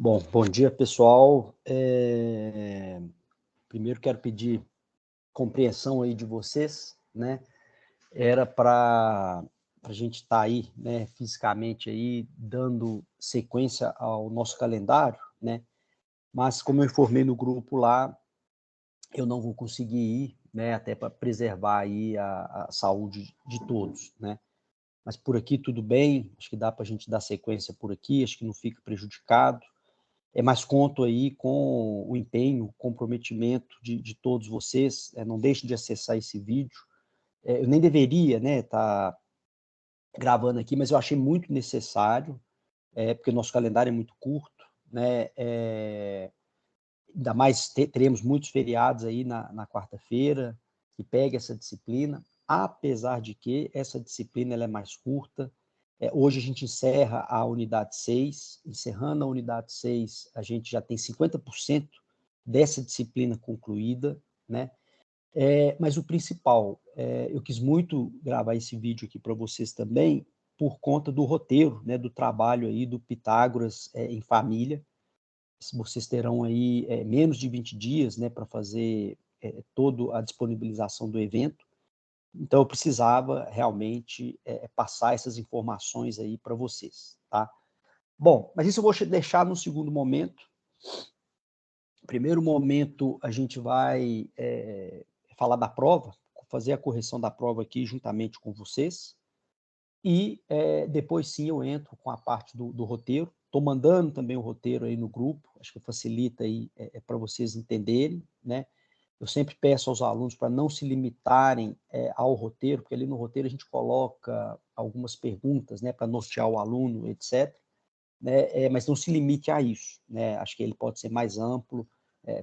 Bom dia, pessoal. Primeiro quero pedir compreensão aí de vocês, né? Era para a gente estar aí, né, fisicamente aí, dando sequência ao nosso calendário, né? Mas como eu informei no grupo lá, eu não vou conseguir ir, né? Até para preservar aí a saúde de todos, né? Mas por aqui tudo bem, acho que dá para a gente dar sequência por aqui, acho que não fica prejudicado. Mas conto aí com o empenho, o comprometimento de todos vocês. Não deixe de acessar esse vídeo. Eu nem deveria, né, estar gravando aqui, mas eu achei muito necessário, porque o nosso calendário é muito curto, né? Ainda mais teremos muitos feriados aí na quarta-feira, que pega essa disciplina, apesar de que essa disciplina ela é mais curta. Hoje a gente encerra a unidade 6, encerrando a unidade 6, a gente já tem 50% dessa disciplina concluída, né? Mas o principal, eu quis muito gravar esse vídeo aqui para vocês também, por conta do roteiro, né, do trabalho aí do Pitágoras em família. Vocês terão aí menos de 20 dias, né, para fazer toda a disponibilização do evento. Então, eu precisava realmente passar essas informações aí para vocês, tá? Bom, mas isso eu vou deixar no segundo momento. Primeiro momento, a gente vai falar da prova, fazer a correção da prova aqui juntamente com vocês. E depois sim eu entro com a parte do roteiro. Estou mandando também o roteiro aí no grupo, acho que facilita aí para vocês entenderem, né? Eu sempre peço aos alunos para não se limitarem ao roteiro, porque ali no roteiro a gente coloca algumas perguntas, né, para nortear o aluno, etc. Né? Mas não se limite a isso, né? Acho que ele pode ser mais amplo,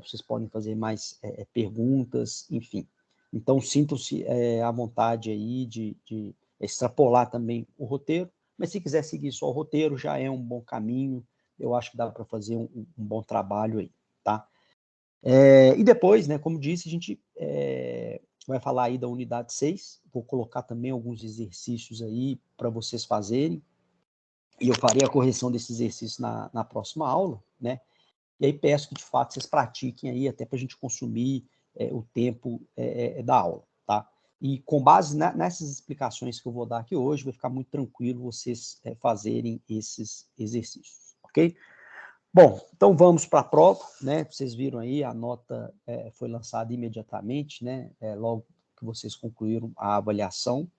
vocês podem fazer mais perguntas, enfim. Então, sintam-se à vontade aí de extrapolar também o roteiro, mas se quiser seguir só o roteiro, já é um bom caminho, eu acho que dá para fazer um bom trabalho aí, tá? E depois, né, como disse, a gente vai falar aí da unidade 6, vou colocar também alguns exercícios aí para vocês fazerem, e eu farei a correção desses exercícios na próxima aula, né? E aí peço que, de fato, vocês pratiquem aí, até para a gente consumir o tempo da aula, tá? E com base nessas explicações que eu vou dar aqui hoje, vai ficar muito tranquilo vocês fazerem esses exercícios, ok? Bom, então vamos para a prova, né? Vocês viram aí, a nota foi lançada imediatamente, né? Logo que vocês concluíram a avaliação.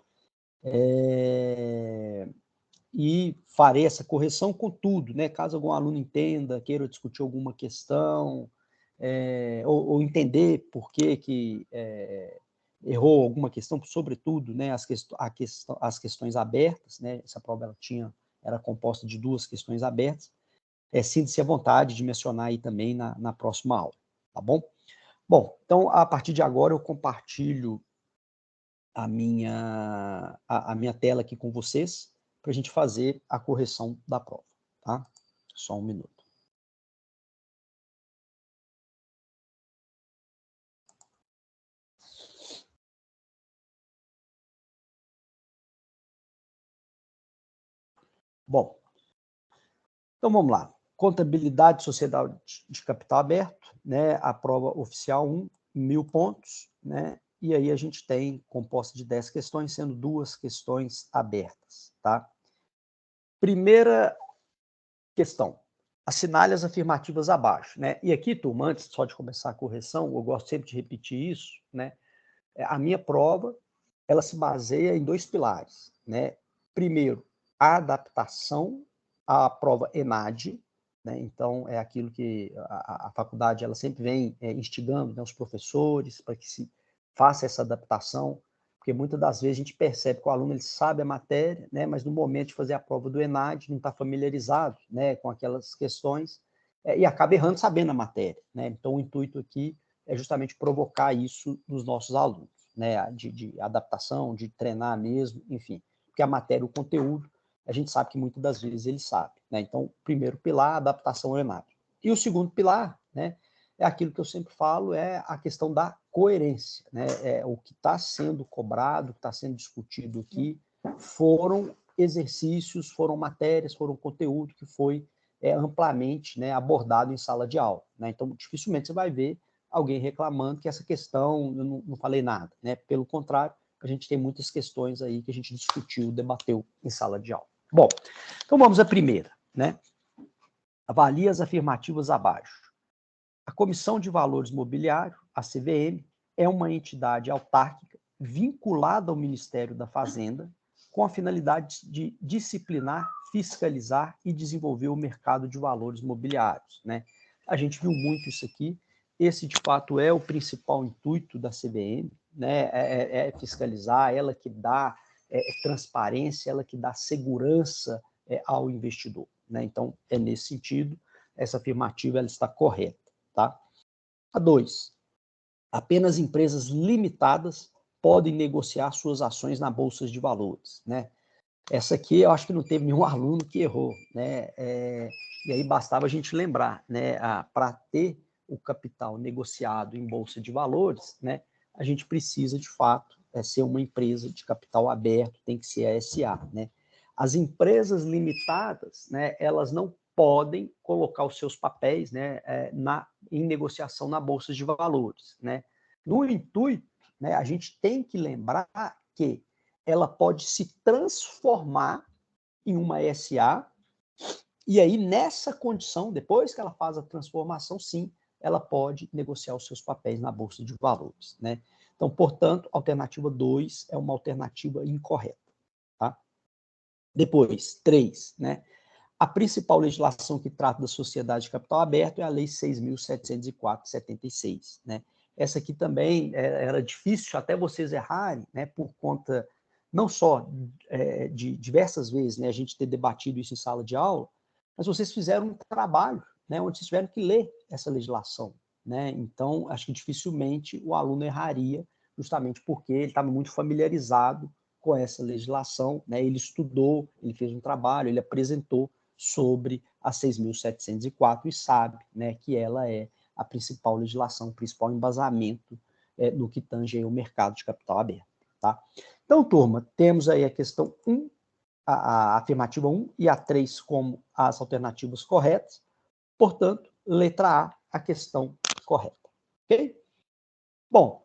E farei essa correção com tudo, né? Caso algum aluno entenda, queira discutir alguma questão, ou entender por que errou alguma questão, sobretudo, né, as questões abertas, né? Essa prova era composta de 2 questões abertas. Sinta-se à vontade de mencionar aí também na próxima aula, tá bom? Bom, então, a partir de agora, eu compartilho a minha tela aqui com vocês, para a gente fazer a correção da prova, tá? Só um minuto. Bom, então vamos lá. Contabilidade de sociedade de capital aberto, né? A prova oficial 1, 1000 pontos, né? E aí a gente tem composta de 10 questões, sendo 2 questões abertas, tá? Primeira questão. Assinale as afirmativas abaixo, né? E aqui, turma, antes só de começar a correção, eu gosto sempre de repetir isso, né? A minha prova, ela se baseia em 2 pilares, né? Primeiro, a adaptação à prova ENAD, né? Então, é aquilo que a faculdade ela sempre vem instigando, né, os professores para que se faça essa adaptação, porque muitas das vezes a gente percebe que o aluno ele sabe a matéria, né, mas no momento de fazer a prova do ENAD não está familiarizado, né, com aquelas questões e acaba errando sabendo a matéria, né? Então, o intuito aqui é justamente provocar isso nos nossos alunos, né, de adaptação, de treinar mesmo, enfim, porque a matéria, o conteúdo, a gente sabe que muitas das vezes ele sabe, né? Então, o primeiro pilar, adaptação ao ENAD. E o segundo pilar, né, é aquilo que eu sempre falo, é a questão da coerência, né? O que está sendo cobrado, o que está sendo discutido aqui, foram exercícios, foram matérias, foram conteúdo que foi é amplamente, né, abordado em sala de aula, né? Então, dificilmente você vai ver alguém reclamando que essa questão, eu não falei nada, né? Pelo contrário, a gente tem muitas questões aí que a gente discutiu, debateu em sala de aula. Bom, então vamos à primeira, né? Avalie as afirmativas abaixo. A Comissão de Valores Mobiliários, a CVM, é uma entidade autárquica vinculada ao Ministério da Fazenda com a finalidade de disciplinar, fiscalizar e desenvolver o mercado de valores mobiliários, né? A gente viu muito isso aqui. Esse, de fato, é o principal intuito da CVM, né? É fiscalizar, ela que dá transparência, ela que dá segurança ao investidor, né? Então, é nesse sentido, essa afirmativa ela está correta, tá? A 2. Apenas empresas limitadas podem negociar suas ações na bolsa de valores, né? Essa aqui eu acho que não teve nenhum aluno que errou, né? E aí bastava a gente lembrar, né? Para ter o capital negociado em bolsa de valores, né? A gente precisa, de fato, ser uma empresa de capital aberto, tem que ser a SA, né? As empresas limitadas, né? Elas não podem colocar os seus papéis, né? Em negociação na bolsa de valores, né? No intuito, né? A gente tem que lembrar que ela pode se transformar em uma SA, e aí, nessa condição, depois que ela faz a transformação, sim, ela pode negociar os seus papéis na Bolsa de Valores, né? Então, portanto, a alternativa 2 é uma alternativa incorreta, tá? Depois, 3, né? A principal legislação que trata da sociedade de capital aberto é a Lei 6.704 de 76, né? Essa aqui também era difícil até vocês errarem, né? Por conta não só de diversas vezes, né, a gente ter debatido isso em sala de aula, mas vocês fizeram um trabalho, né, onde vocês tiveram que ler essa legislação, né? Então, acho que dificilmente o aluno erraria, justamente porque ele estava muito familiarizado com essa legislação, né? Ele estudou, ele fez um trabalho, ele apresentou sobre a 6.704 e sabe, né, que ela é a principal legislação, o principal embasamento no que tange aí o mercado de capital aberto, tá? Então, turma, temos aí a questão 1, a afirmativa 1 e a 3 como as alternativas corretas. Portanto, letra A questão correta. Ok? Bom,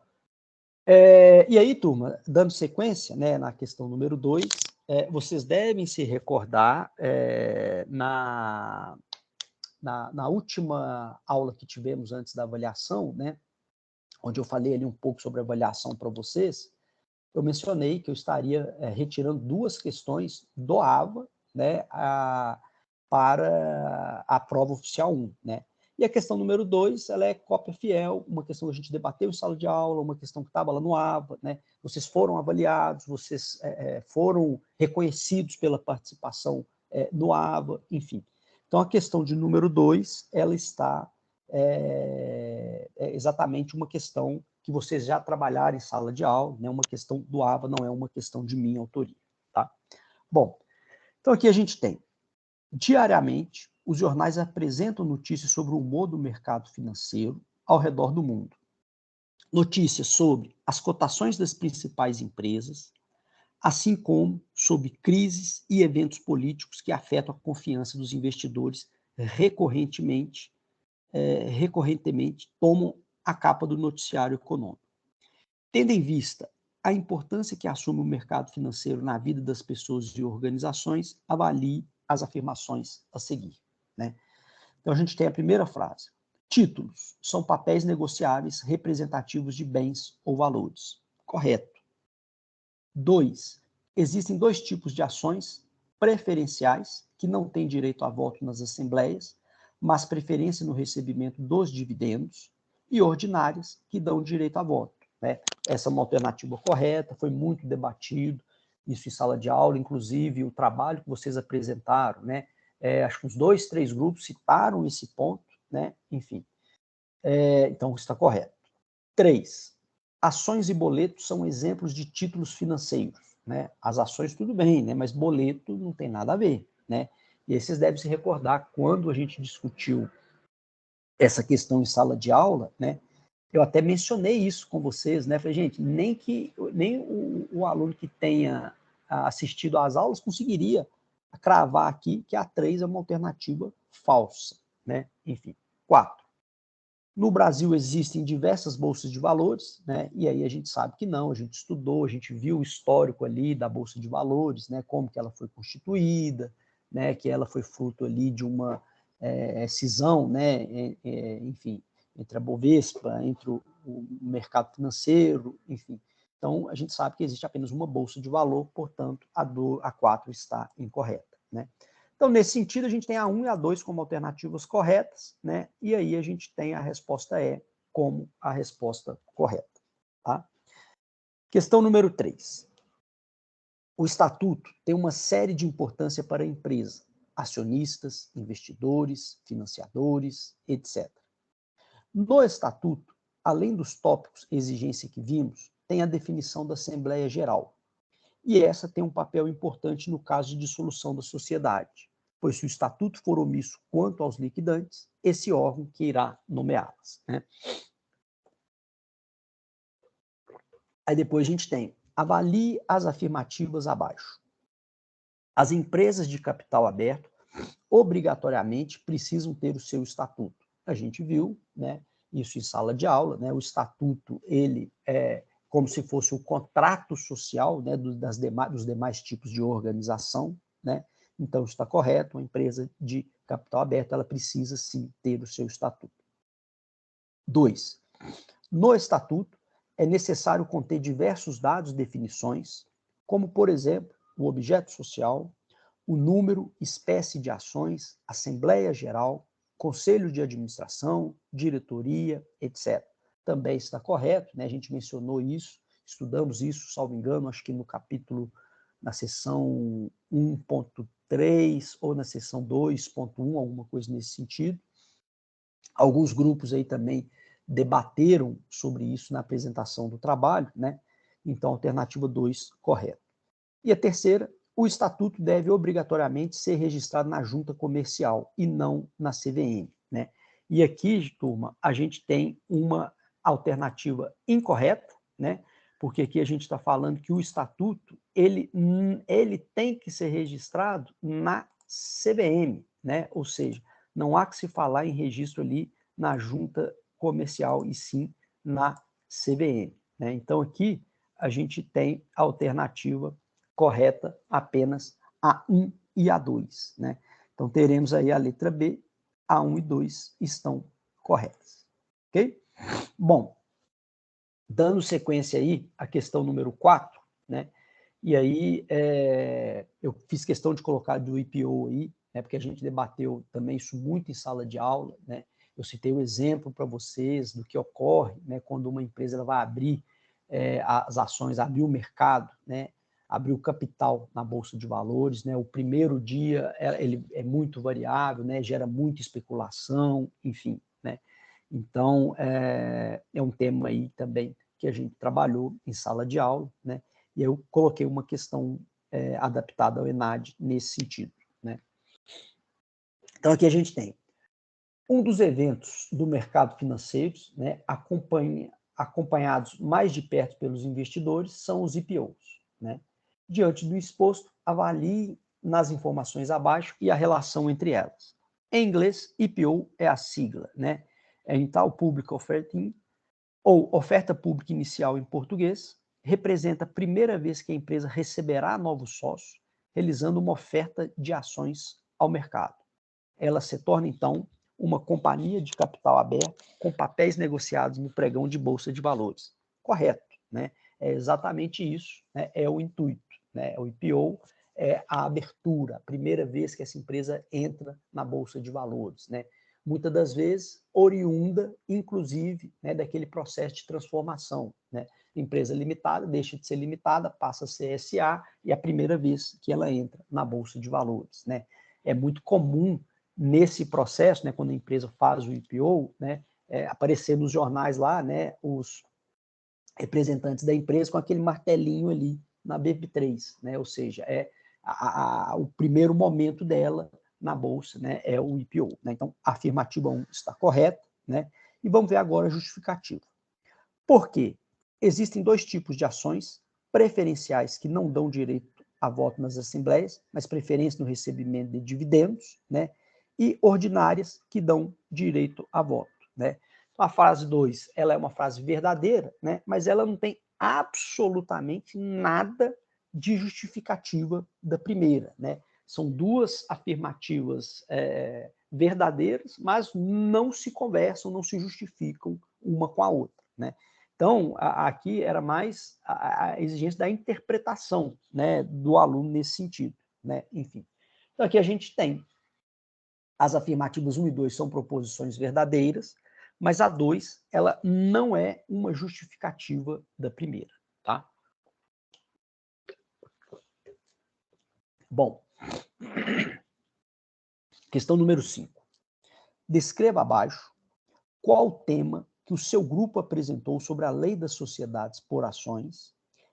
e aí, turma, dando sequência, né, na questão número 2, vocês devem se recordar na última aula que tivemos antes da avaliação, né, onde eu falei ali um pouco sobre a avaliação para vocês, eu mencionei que eu estaria retirando 2 questões do AVA, né, para a prova oficial 1, né? E a questão número 2, ela é cópia fiel, uma questão que a gente debateu em sala de aula, uma questão que estava lá no AVA, né? Vocês foram avaliados, vocês foram reconhecidos pela participação no AVA, enfim. Então, a questão de número 2, ela está exatamente uma questão que vocês já trabalharam em sala de aula, né? Uma questão do AVA, não é uma questão de minha autoria, tá? Bom, então aqui a gente tem, diariamente, os jornais apresentam notícias sobre o humor do mercado financeiro ao redor do mundo. Notícias sobre as cotações das principais empresas, assim como sobre crises e eventos políticos que afetam a confiança dos investidores recorrentemente tomam a capa do noticiário econômico. Tendo em vista a importância que assume o mercado financeiro na vida das pessoas e organizações, avalie as afirmações a seguir, né? Então, a gente tem a primeira frase. Títulos são papéis negociáveis representativos de bens ou valores. Correto. 2. Existem 2 tipos de ações preferenciais, que não têm direito a voto nas assembleias, mas preferência no recebimento dos dividendos, e ordinárias, que dão direito a voto, né? Essa é uma alternativa correta, foi muito debatido, isso em sala de aula, inclusive o trabalho que vocês apresentaram, né? Acho que uns 2, 3 grupos citaram esse ponto, né? Enfim, então está correto. 3. Ações e boletos são exemplos de títulos financeiros, né? As ações tudo bem, né? Mas boleto não tem nada a ver, né? E aí vocês devem se recordar quando a gente discutiu essa questão em sala de aula, né? Eu até mencionei isso com vocês, né? Falei, gente, nem o aluno que tenha assistido às aulas conseguiria cravar aqui que a 3 é uma alternativa falsa, né? Enfim, 4. No Brasil existem diversas bolsas de valores, né? E aí a gente sabe que não, a gente estudou, a gente viu o histórico ali da bolsa de valores, né? Como que ela foi constituída, né? Que ela foi fruto ali de uma cisão, né? Enfim, entre a Bovespa, entre o mercado financeiro, enfim. Então a gente sabe que existe apenas uma bolsa de valor, portanto a 4 está incorreta, né? Então, nesse sentido, a gente tem a 1 e a 2 como alternativas corretas, né? E aí a gente tem a resposta E como a resposta correta, tá? Questão número 3. O estatuto tem uma série de importância para a empresa, acionistas, investidores, financiadores, etc. No estatuto, além dos tópicos exigência que vimos, tem a definição da Assembleia Geral. E essa tem um papel importante no caso de dissolução da sociedade, pois se o estatuto for omisso quanto aos liquidantes, esse órgão que irá nomeá-las, né? Aí depois a gente tem, avalie as afirmativas abaixo. As empresas de capital aberto obrigatoriamente precisam ter o seu estatuto. A gente viu, né, isso em sala de aula, né? O estatuto, ele é como se fosse o contrato social, né, dos demais tipos de organização, né? Então, está correto, uma empresa de capital aberto, ela precisa sim ter o seu estatuto. 2. No estatuto, é necessário conter diversos dados e definições, como, por exemplo, o objeto social, o número, espécie de ações, Assembleia Geral, Conselho de Administração, diretoria, etc. Também está correto, né? A gente mencionou isso, estudamos isso, salvo engano, acho que no capítulo, na seção 1.3 ou na seção 2.1, alguma coisa nesse sentido. Alguns grupos aí também debateram sobre isso na apresentação do trabalho, né? Então, alternativa 2, correto. E a terceira, o estatuto deve obrigatoriamente ser registrado na junta comercial e não na CVM, né? E aqui, turma, a gente tem uma alternativa incorreta, né? Porque aqui a gente está falando que o estatuto, ele tem que ser registrado na CVM, né? Ou seja, não há que se falar em registro ali na junta comercial e sim na CVM, né? Então aqui a gente tem a alternativa correta apenas a 1 e a 2, né? Então teremos aí a letra B, a 1 e 2 estão corretas, ok? Bom, dando sequência aí à questão número 4, né? E aí eu fiz questão de colocar do IPO aí, né? Porque a gente debateu também isso muito em sala de aula, né? Eu citei um exemplo para vocês do que ocorre, né? Quando uma empresa ela vai abrir as ações, abrir o mercado, né? Abrir o capital na Bolsa de Valores, né? O primeiro dia ele é muito variável, né? Gera muita especulação, enfim, né? Então, é um tema aí também que a gente trabalhou em sala de aula, né? E eu coloquei uma questão adaptada ao ENAD nesse sentido, né? Então, aqui a gente tem um dos eventos do mercado financeiro, né? Acompanhados mais de perto pelos investidores, são os IPOs, né? Diante do exposto, avalie nas informações abaixo e a relação entre elas. Em inglês, IPO é a sigla, né? É Initial Public Offering, ou oferta pública inicial em português, representa a primeira vez que a empresa receberá novos sócios, realizando uma oferta de ações ao mercado. Ela se torna, então, uma companhia de capital aberto com papéis negociados no pregão de bolsa de valores. Correto, né? É exatamente isso, né? É o intuito, né? O IPO é a abertura, a primeira vez que essa empresa entra na bolsa de valores, né? Muitas das vezes oriunda, inclusive, né, daquele processo de transformação, né? Empresa limitada deixa de ser limitada, passa a ser SA, e é a primeira vez que ela entra na bolsa de valores, né? É muito comum nesse processo, né, quando a empresa faz o IPO, né, aparecer nos jornais lá, né, os representantes da empresa com aquele martelinho ali na BB3, né, ou seja, o primeiro momento dela na bolsa, né, é o IPO, né? Então, a afirmativa 1 está correta, né? E vamos ver agora a justificativa. Por quê? Existem dois tipos de ações preferenciais que não dão direito a voto nas assembleias, mas preferência no recebimento de dividendos, né? E ordinárias, que dão direito a voto, né? Então, a frase 2, ela é uma frase verdadeira, né? Mas ela não tem absolutamente nada de justificativa da primeira, né? São duas afirmativas verdadeiras, mas não se conversam, não se justificam uma com a outra, né? Então, aqui era mais a exigência da interpretação, né, do aluno nesse sentido, né? Enfim. Então, aqui a gente tem as afirmativas 1 e 2 são proposições verdadeiras, mas a 2, ela não é uma justificativa da primeira, tá? Bom, questão número 5. Descreva abaixo qual o tema que o seu grupo apresentou sobre a lei das sociedades por ações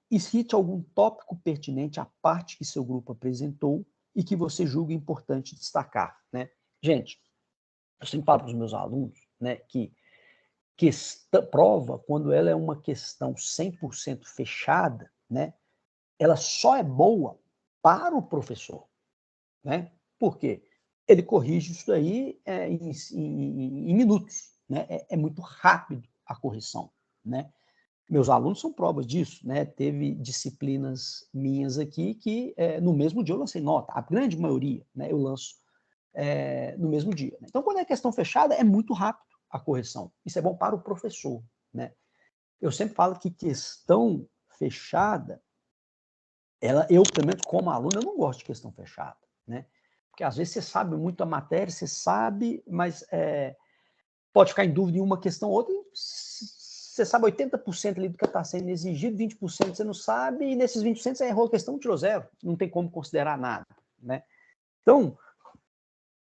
e cite algum tópico pertinente à parte que seu grupo apresentou e que você julga importante destacar, né? Gente, eu sempre falo para os meus alunos, né, que prova, quando ela é uma questão 100% fechada, né, ela só é boa para o professor, né? Por quê? Ele corrige isso aí em minutos, né? É muito rápido a correção, né? Meus alunos são provas disso, né? Teve disciplinas minhas aqui que no mesmo dia eu lancei nota, a grande maioria, né, eu lanço no mesmo dia. Né? Então, quando é questão fechada, é muito rápido a correção. Isso é bom para o professor, né? Eu sempre falo que questão fechada, eu, pelo menos como aluno, eu não gosto de questão fechada, né? Porque às vezes você sabe muito a matéria, você sabe, mas pode ficar em dúvida em uma questão ou outra, você sabe 80% ali do que está sendo exigido, 20% você não sabe, e nesses 20% você errou a questão, tirou zero, não tem como considerar nada, né? Então,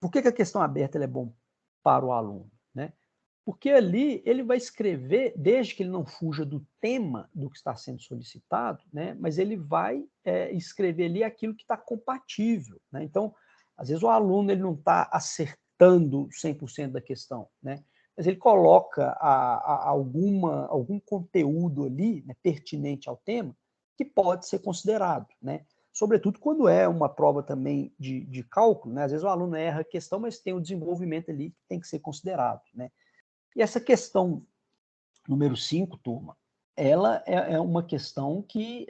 por que a questão aberta é bom para o aluno, né? Porque ali ele vai escrever, desde que ele não fuja do tema do que está sendo solicitado, né? Mas ele vai escrever ali aquilo que está compatível, né? Então, às vezes o aluno ele não está acertando 100% da questão, né? Mas ele coloca algum conteúdo ali, né, pertinente ao tema, que pode ser considerado, né? Sobretudo quando é uma prova também de cálculo, né? Às vezes o aluno erra a questão, mas tem o desenvolvimento ali que tem que ser considerado, né? E essa questão número 5, turma, ela é uma questão que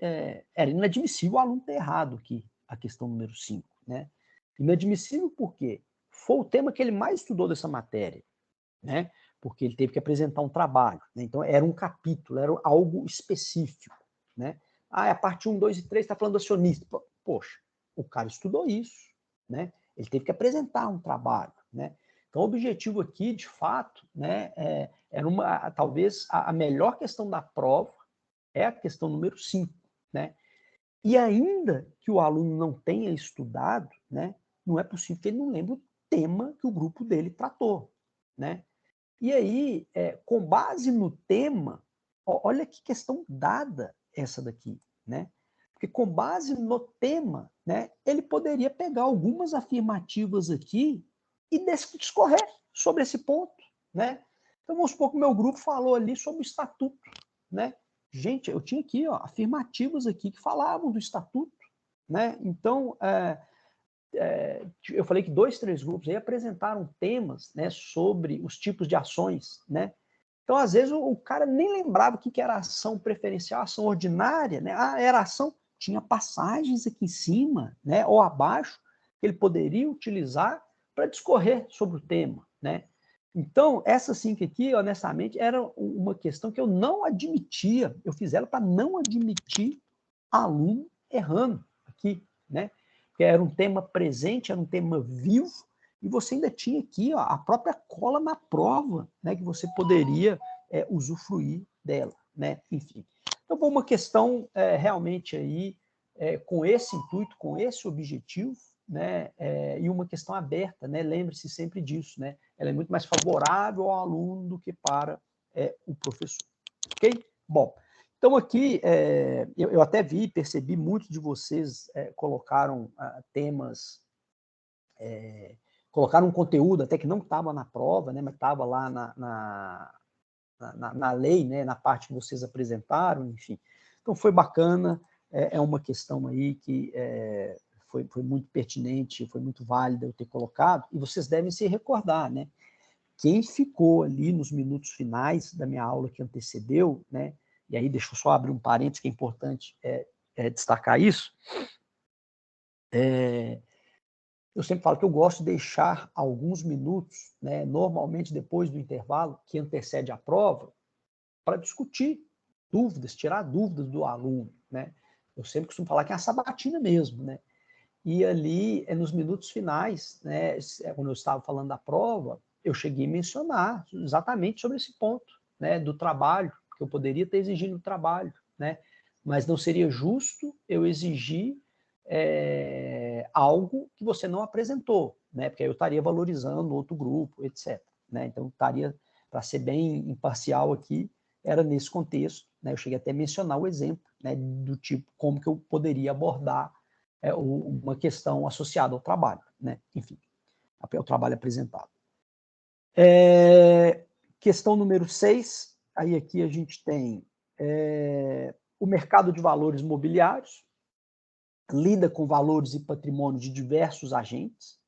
era inadmissível o aluno ter errado aqui, a questão número 5, né? Inadmissível porque foi o tema que ele mais estudou dessa matéria, né? Porque ele teve que apresentar um trabalho, né? Então era um capítulo, era algo específico, né? Ah, a parte 1, 2 e 3 está falando do acionista. Poxa, o cara estudou isso, né? Ele teve que apresentar um trabalho, né? Então, o objetivo aqui, de fato, né, era talvez a melhor questão da prova é a questão número 5, né? E ainda que o aluno não tenha estudado, né, não é possível que ele não lembre o tema que o grupo dele tratou, né? E aí, com base no tema, olha que questão dada essa daqui, né? Porque com base no tema, né, ele poderia pegar algumas afirmativas aqui e discorrer sobre esse ponto, né? Então vamos supor que o meu grupo falou ali sobre o estatuto, né? Gente, eu tinha aqui, ó, afirmativas aqui que falavam do estatuto, né? Então, eu falei que 2, 3 grupos aí apresentaram temas, né, sobre os tipos de ações, né? Então, às vezes, o cara nem lembrava o que era ação preferencial, ação ordinária, né? Ah, era ação, tinha passagens aqui em cima, né, ou abaixo, que ele poderia utilizar para discorrer sobre o tema, né? Então, essa 5 aqui, honestamente, era uma questão que eu não admitia, eu fiz ela para não admitir aluno errando aqui, né? Que era um tema presente, era um tema vivo, e você ainda tinha aqui, ó, a própria cola na prova, né, que você poderia usufruir dela, né? Enfim. Então, foi uma questão realmente aí com esse intuito, com esse objetivo, né? E uma questão aberta, né? Lembre-se sempre disso, né? Ela é muito mais favorável ao aluno do que para o professor. Ok? Bom, então aqui eu até percebi, muitos de vocês colocaram temas, colocaram um conteúdo até que não estava na prova, né, mas estava lá na lei, né, na parte que vocês apresentaram, enfim. Então foi bacana, é uma questão aí que foi muito pertinente, foi muito válida eu ter colocado, e vocês devem se recordar, né? Quem ficou ali nos minutos finais da minha aula que antecedeu, né? E aí deixa eu só abrir um parênteses que é importante destacar isso. Eu sempre falo que eu gosto de deixar alguns minutos, né, normalmente depois do intervalo, que antecede a prova, para discutir dúvidas, tirar dúvidas do aluno, né? Eu sempre costumo falar que é a sabatina mesmo, né? E ali, nos minutos finais, né, quando eu estava falando da prova, eu cheguei a mencionar exatamente sobre esse ponto, né, do trabalho, que eu poderia ter exigido o trabalho, né? Mas não seria justo eu exigir algo que você não apresentou, né? Porque aí eu estaria valorizando outro grupo, etc. Né? Então, estaria, para ser bem imparcial aqui, era nesse contexto, né? Eu cheguei até a mencionar o exemplo, né, do tipo, como que eu poderia abordar uma questão associada ao trabalho, né? Enfim, ao trabalho apresentado. Questão número 6, aí aqui a gente tem o mercado de valores mobiliários, lida com valores e patrimônio de diversos agentes,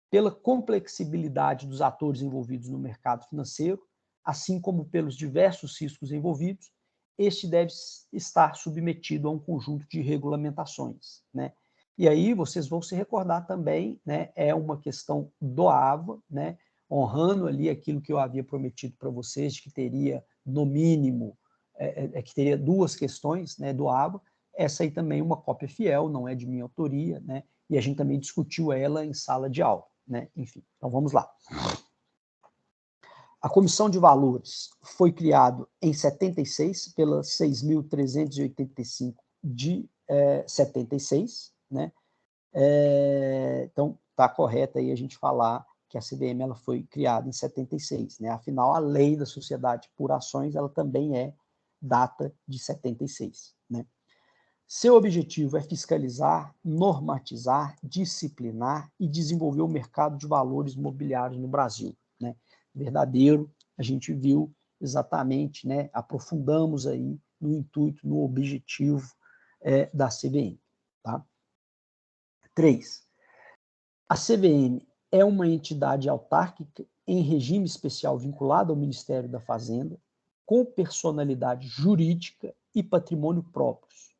pela complexibilidade dos atores envolvidos no mercado financeiro, assim como pelos diversos riscos envolvidos, este deve estar submetido a um conjunto de regulamentações, né? E aí vocês vão se recordar também, né, é uma questão do AVA, né, honrando ali aquilo que eu havia prometido para vocês, de que teria, no mínimo, que teria 2 questões, né, do AVA. Essa aí também é uma cópia fiel, não é de minha autoria, né, e a gente também discutiu ela em sala de aula, né, enfim. Então vamos lá. A Comissão de Valores foi criada em 76 pela 6.385 de 76, né? Então, está correto aí a gente falar que a CVM ela foi criada em 76, né? Afinal, a lei da sociedade por ações ela também data de 76, né? Seu objetivo é fiscalizar, normatizar, disciplinar e desenvolver o mercado de valores mobiliários no Brasil, né? Verdadeiro, a gente viu exatamente, né? Aprofundamos aí no intuito, no objetivo da CVM, tá? 3. A CVM é uma entidade autárquica em regime especial vinculada ao Ministério da Fazenda, com personalidade jurídica e patrimônio próprios,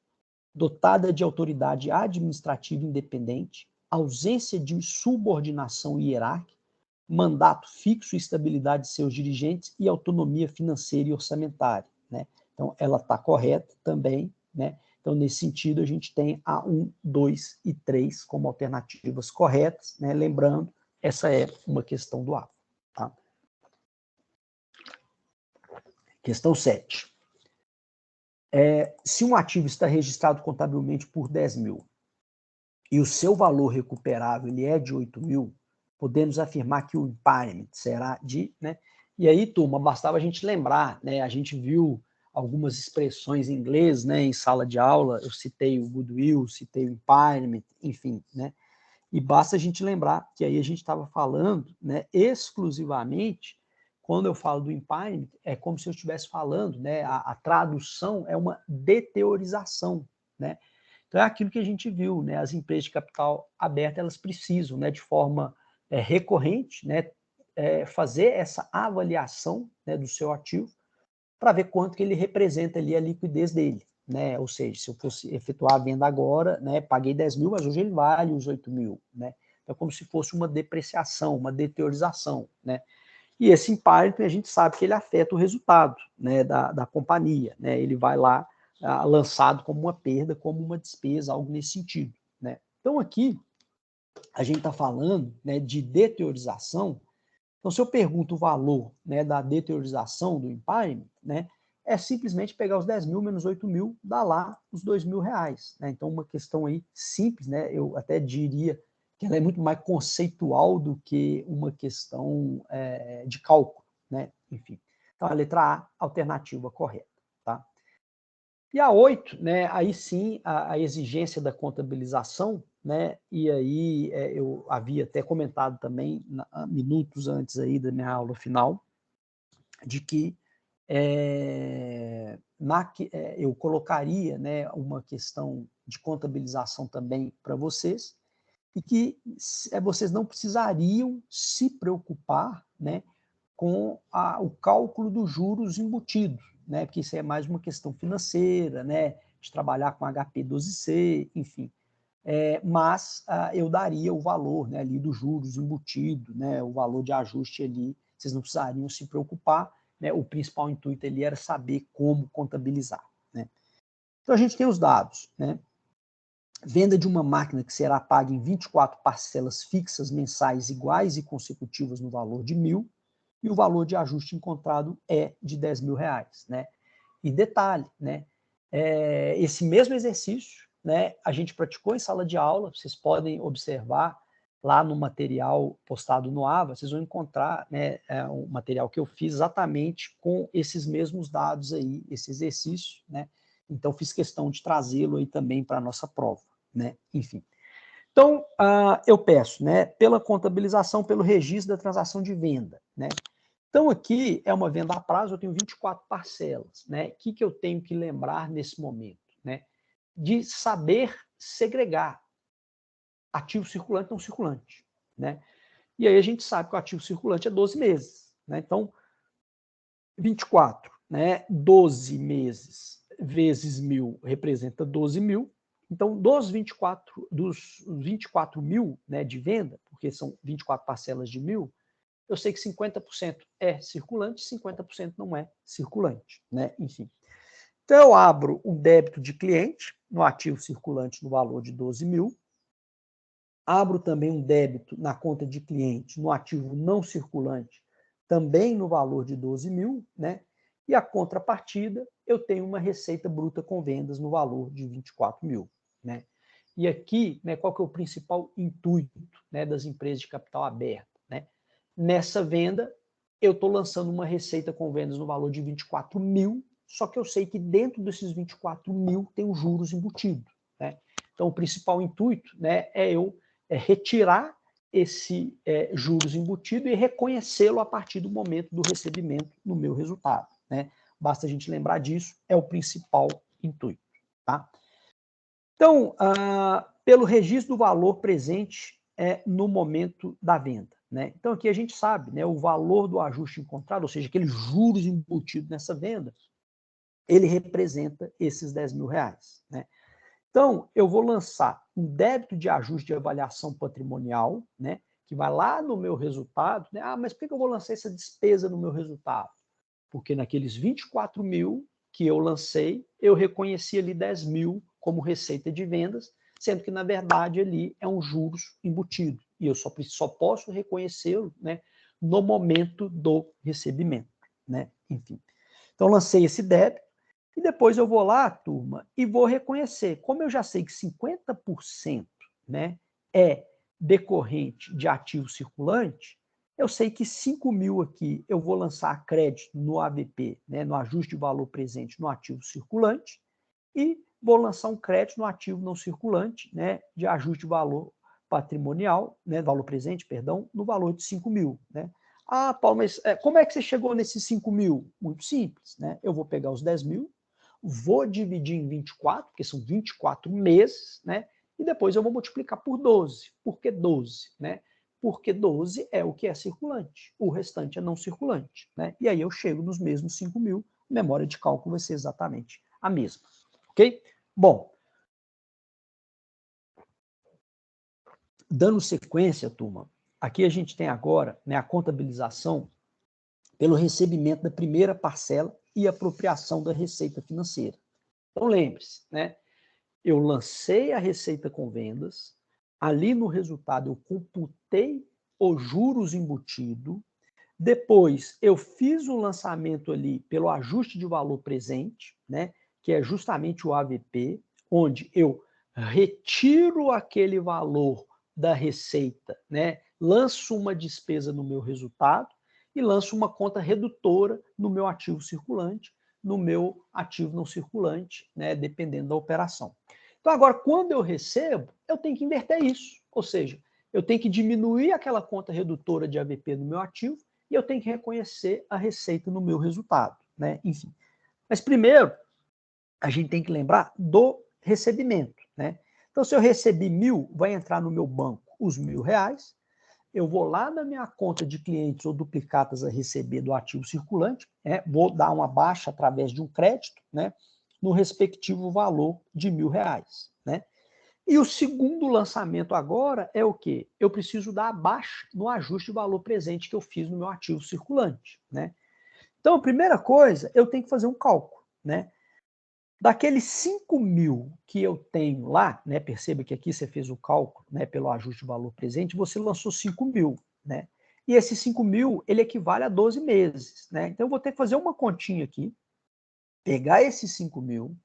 dotada de autoridade administrativa independente, ausência de subordinação hierárquica, mandato fixo e estabilidade de seus dirigentes e autonomia financeira e orçamentária, né? Então, ela está correta também, né? Então, nesse sentido, a gente tem a 1, 2 e 3 como alternativas corretas, né? Lembrando, essa é uma questão do AVA, tá? Questão 7. Se um ativo está registrado contabilmente por 10 mil e o seu valor recuperável ele é de 8 mil, podemos afirmar que o impairment será de, né? E aí, turma, bastava a gente lembrar, né? A gente viu algumas expressões em inglês, né? Em sala de aula, eu citei o goodwill, citei o impairment, enfim, né? E basta a gente lembrar que aí a gente estava falando, né? Exclusivamente, quando eu falo do impairment, é como se eu estivesse falando, né? A tradução é uma deteriorização, né? Então, é aquilo que a gente viu, né? As empresas de capital aberto, elas precisam, né, de forma recorrente, né, fazer essa avaliação, né, do seu ativo para ver quanto que ele representa ali a liquidez dele, né? Ou seja, se eu fosse efetuar a venda agora, né, paguei 10 mil, mas hoje ele vale os 8 mil, né? Então, é como se fosse uma depreciação, uma deteriorização, né? E esse impairment, a gente sabe que ele afeta o resultado, né, da companhia, né? Ele vai lá lançado como uma perda, como uma despesa, algo nesse sentido, né? Então, aqui, a gente está falando, né, de deteriorização. Então, se eu pergunto o valor, né, da deteriorização do impairment, né, é simplesmente pegar os 10 mil menos 8 mil, dá lá os 2 mil reais, né? Então, uma questão aí simples, né? Eu até diria que ela é muito mais conceitual do que uma questão de cálculo, né? Enfim. Então, a letra A, alternativa correta, tá? E a 8, né, aí sim, a exigência da contabilização, né, e aí eu havia até comentado também, minutos antes aí da minha aula final, de que eu colocaria, né, uma questão de contabilização também para vocês, e que vocês não precisariam se preocupar, né, com o cálculo dos juros embutidos, né, porque isso é mais uma questão financeira, né, de trabalhar com HP12C, enfim. Mas eu daria o valor, né, ali dos juros embutido, né, o valor de ajuste ali, vocês não precisariam se preocupar, né, o principal intuito ali era saber como contabilizar, né. Então a gente tem os dados, né, venda de uma máquina que será paga em 24 parcelas fixas mensais iguais e consecutivas no valor de 1.000, e o valor de ajuste encontrado é de R$10.000, né. E detalhe, né, esse mesmo exercício, né, a gente praticou em sala de aula, vocês podem observar lá no material postado no AVA, vocês vão encontrar, né, um material que eu fiz exatamente com esses mesmos dados aí, esse exercício, né, então fiz questão de trazê-lo aí também para a nossa prova, né, enfim. Então, eu peço, né, pela contabilização, pelo registro da transação de venda, né. Então, aqui é uma venda a prazo, eu tenho 24 parcelas, né? O que eu tenho que lembrar nesse momento, né? De saber segregar ativo circulante e não circulante, né? E aí a gente sabe que o ativo circulante é 12 meses, né? Então, 24, né? 12 meses vezes 1.000 representa 12.000. Então, dos 24.000, né, de venda, porque são 24 parcelas de 1.000, eu sei que 50% é circulante, 50% não é circulante, né? Enfim. Então, eu abro um débito de cliente no ativo circulante no valor de 12.000, abro também um débito na conta de cliente no ativo não circulante, também no valor de 12.000, né? E a contrapartida, eu tenho uma receita bruta com vendas no valor de 24.000, né? E aqui, né, qual que é o principal intuito, né, das empresas de capital aberto, né? Nessa venda, eu estou lançando uma receita com vendas no valor de 24.000, só que eu sei que dentro desses 24.000 tem os juros embutidos, né? Então, o principal intuito, né, é eu retirar esse juros embutido e reconhecê-lo a partir do momento do recebimento no meu resultado, né? Basta a gente lembrar disso, é o principal intuito, tá? Então, pelo registro do valor presente no momento da venda, né? Então, aqui a gente sabe, né, o valor do ajuste encontrado, ou seja, aqueles juros embutidos nessa venda, ele representa esses R$10.000, né? Então, eu vou lançar um débito de ajuste de avaliação patrimonial, né, que vai lá no meu resultado, né? Mas por que eu vou lançar essa despesa no meu resultado? Porque naqueles 24.000 que eu lancei, eu reconheci ali 10.000 como receita de vendas, sendo que, na verdade, ali é um juros embutido. E eu só posso reconhecê-lo, né, no momento do recebimento, né? Enfim. Então, lancei esse débito e depois eu vou lá, turma, e vou reconhecer. Como eu já sei que 50%, né, é decorrente de ativo circulante, eu sei que 5.000 aqui eu vou lançar crédito no AVP, né, no ajuste de valor presente no ativo circulante, e vou lançar um crédito no ativo não circulante, né, de ajuste de valor patrimonial, né, valor presente, perdão, no valor de 5.000, né? Ah, Paulo, mas como é que você chegou nesses 5.000? Muito simples, né? Eu vou pegar os 10.000, vou dividir em 24, porque são 24 meses, né? E depois eu vou multiplicar por 12. Por que 12, né? Porque 12 é o que é circulante, o restante é não circulante, né? E aí eu chego nos mesmos 5.000, memória de cálculo vai ser exatamente a mesma, ok? Bom, dando sequência, turma, aqui a gente tem agora, né, a contabilização pelo recebimento da primeira parcela e apropriação da receita financeira. Então lembre-se, né? Eu lancei a receita com vendas, ali no resultado eu computei os juros embutido, depois eu fiz o lançamento ali pelo ajuste de valor presente, né, que é justamente o AVP, onde eu retiro aquele valor da receita, né, lanço uma despesa no meu resultado e lanço uma conta redutora no meu ativo circulante, no meu ativo não circulante, né, dependendo da operação. Então, agora, quando eu recebo, eu tenho que inverter isso. Ou seja, eu tenho que diminuir aquela conta redutora de AVP no meu ativo e eu tenho que reconhecer a receita no meu resultado, né? Enfim. Mas primeiro, a gente tem que lembrar do recebimento, né? Então, se eu recebi 1.000, vai entrar no meu banco os R$ 1.000, eu vou lá na minha conta de clientes ou duplicatas a receber do ativo circulante, vou dar uma baixa através de um crédito, né, no respectivo valor de R$ 1.000, né? E o segundo lançamento agora é o quê? Eu preciso dar a baixa no ajuste de valor presente que eu fiz no meu ativo circulante, né? Então, a primeira coisa, eu tenho que fazer um cálculo, né? Daqueles 5.000 que eu tenho lá, né? Perceba que aqui você fez o cálculo, né? Pelo ajuste de valor presente, você lançou 5.000, né? E esses 5.000, ele equivale a 12 meses, né? Então eu vou ter que fazer uma continha aqui, pegar esses 5.000,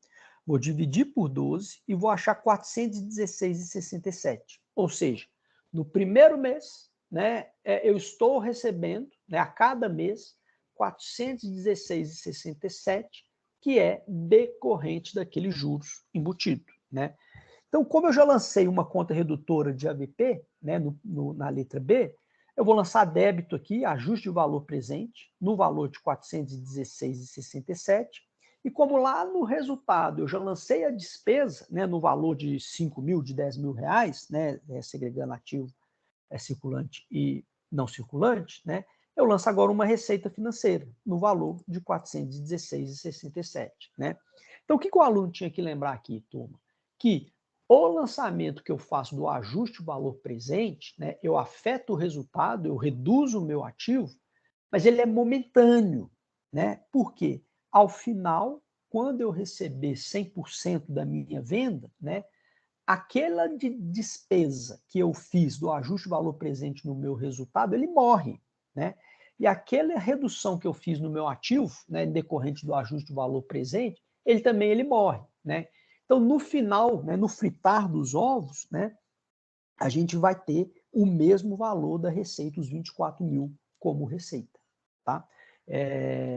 vou dividir por 12 e vou achar 416,67. Ou seja, no primeiro mês, né? Eu estou recebendo, né? A cada mês, 416,67, que é decorrente daqueles juros embutido, né? Então, como eu já lancei uma conta redutora de AVP, né, na letra B, eu vou lançar débito aqui, ajuste de valor presente, no valor de 416,67, e como lá no resultado eu já lancei a despesa, né, no valor de 5.000, de R$ 10.000, né, segregando ativo circulante e não circulante, né, eu lanço agora uma receita financeira no valor de 416,67, né? Então, o que o aluno tinha que lembrar aqui, turma? Que o lançamento que eu faço do ajuste do valor presente, né, eu afeto o resultado, eu reduzo o meu ativo, mas ele é momentâneo, né? Por quê? Ao final, quando eu receber 100% da minha venda, né, aquela despesa que eu fiz do ajuste de valor presente no meu resultado, ele morre, né? E aquela redução que eu fiz no meu ativo, né, decorrente do ajuste de valor presente, ele morre, né? Então, no final, né, no fritar dos ovos, né, a gente vai ter o mesmo valor da receita, os 24.000 como receita, tá?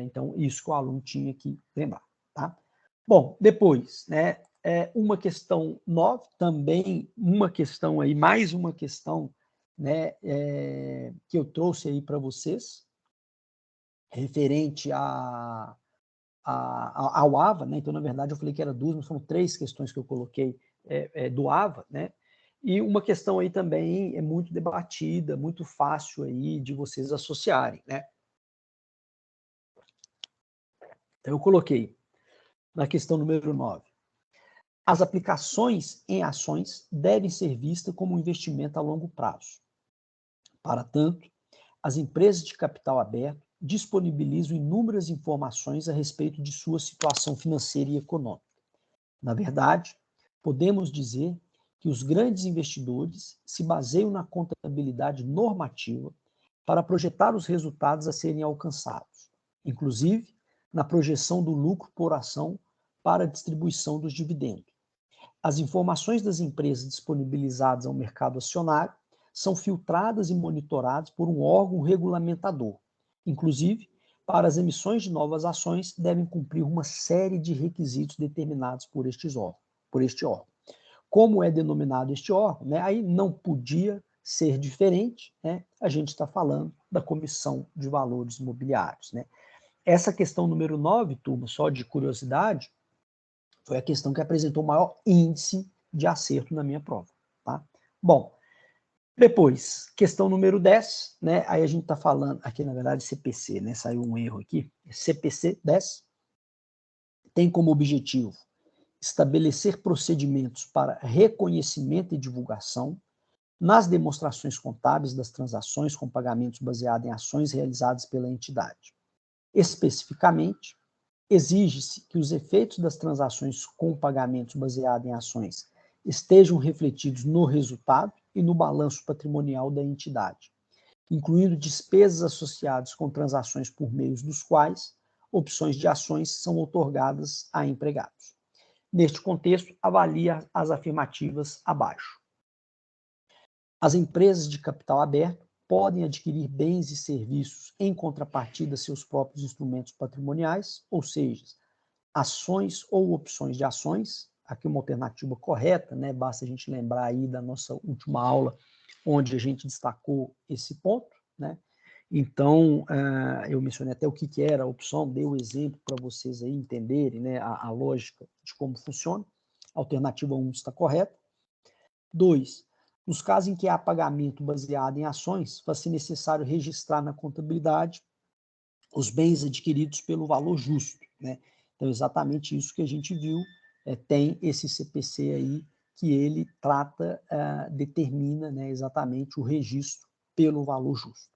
Então, isso que o aluno tinha que lembrar, tá? Bom, depois, né, uma questão 9, também uma questão aí, mais uma questão, né, que eu trouxe aí para vocês, referente ao AVA, né? Então, na verdade, eu falei que era 2, mas são 3 questões que eu coloquei do AVA, né? E uma questão aí também é muito debatida, muito fácil aí de vocês associarem, né? Então, eu coloquei na questão número 9. As aplicações em ações devem ser vistas como um investimento a longo prazo. Para tanto, as empresas de capital aberto disponibilizam inúmeras informações a respeito de sua situação financeira e econômica. Na verdade, podemos dizer que os grandes investidores se baseiam na contabilidade normativa para projetar os resultados a serem alcançados, inclusive na projeção do lucro por ação para a distribuição dos dividendos. As informações das empresas disponibilizadas ao mercado acionário são filtradas e monitoradas por um órgão regulamentador. Inclusive, para as emissões de novas ações, devem cumprir uma série de requisitos determinados por este órgão. Como é denominado este órgão, né, aí não podia ser diferente, né, a gente está falando da Comissão de Valores Imobiliários, né. Essa questão número 9, turma, só de curiosidade, foi a questão que apresentou o maior índice de acerto na minha prova, tá? Bom, depois, questão número 10, né? Aí a gente está falando, aqui na verdade CPC, né? Saiu um erro aqui. CPC 10 tem como objetivo estabelecer procedimentos para reconhecimento e divulgação nas demonstrações contábeis das transações com pagamentos baseados em ações realizadas pela entidade. Especificamente, exige-se que os efeitos das transações com pagamentos baseados em ações estejam refletidos no resultado e no balanço patrimonial da entidade, incluindo despesas associadas com transações por meios dos quais opções de ações são outorgadas a empregados. Neste contexto, avalia as afirmativas abaixo. As empresas de capital aberto podem adquirir bens e serviços em contrapartida a seus próprios instrumentos patrimoniais, ou seja, ações ou opções de ações. Aqui uma alternativa correta, né? Basta a gente lembrar aí da nossa última aula, onde a gente destacou esse ponto, né? Então, eu mencionei até o que era a opção, dei o exemplo para vocês aí entenderem, né, a lógica de como funciona. Alternativa 1 está correta. 2, nos casos em que há pagamento baseado em ações, vai-se necessário registrar na contabilidade os bens adquiridos pelo valor justo, né? Então, exatamente isso que a gente viu, tem esse CPC aí, que ele trata, determina, né, exatamente o registro pelo valor justo.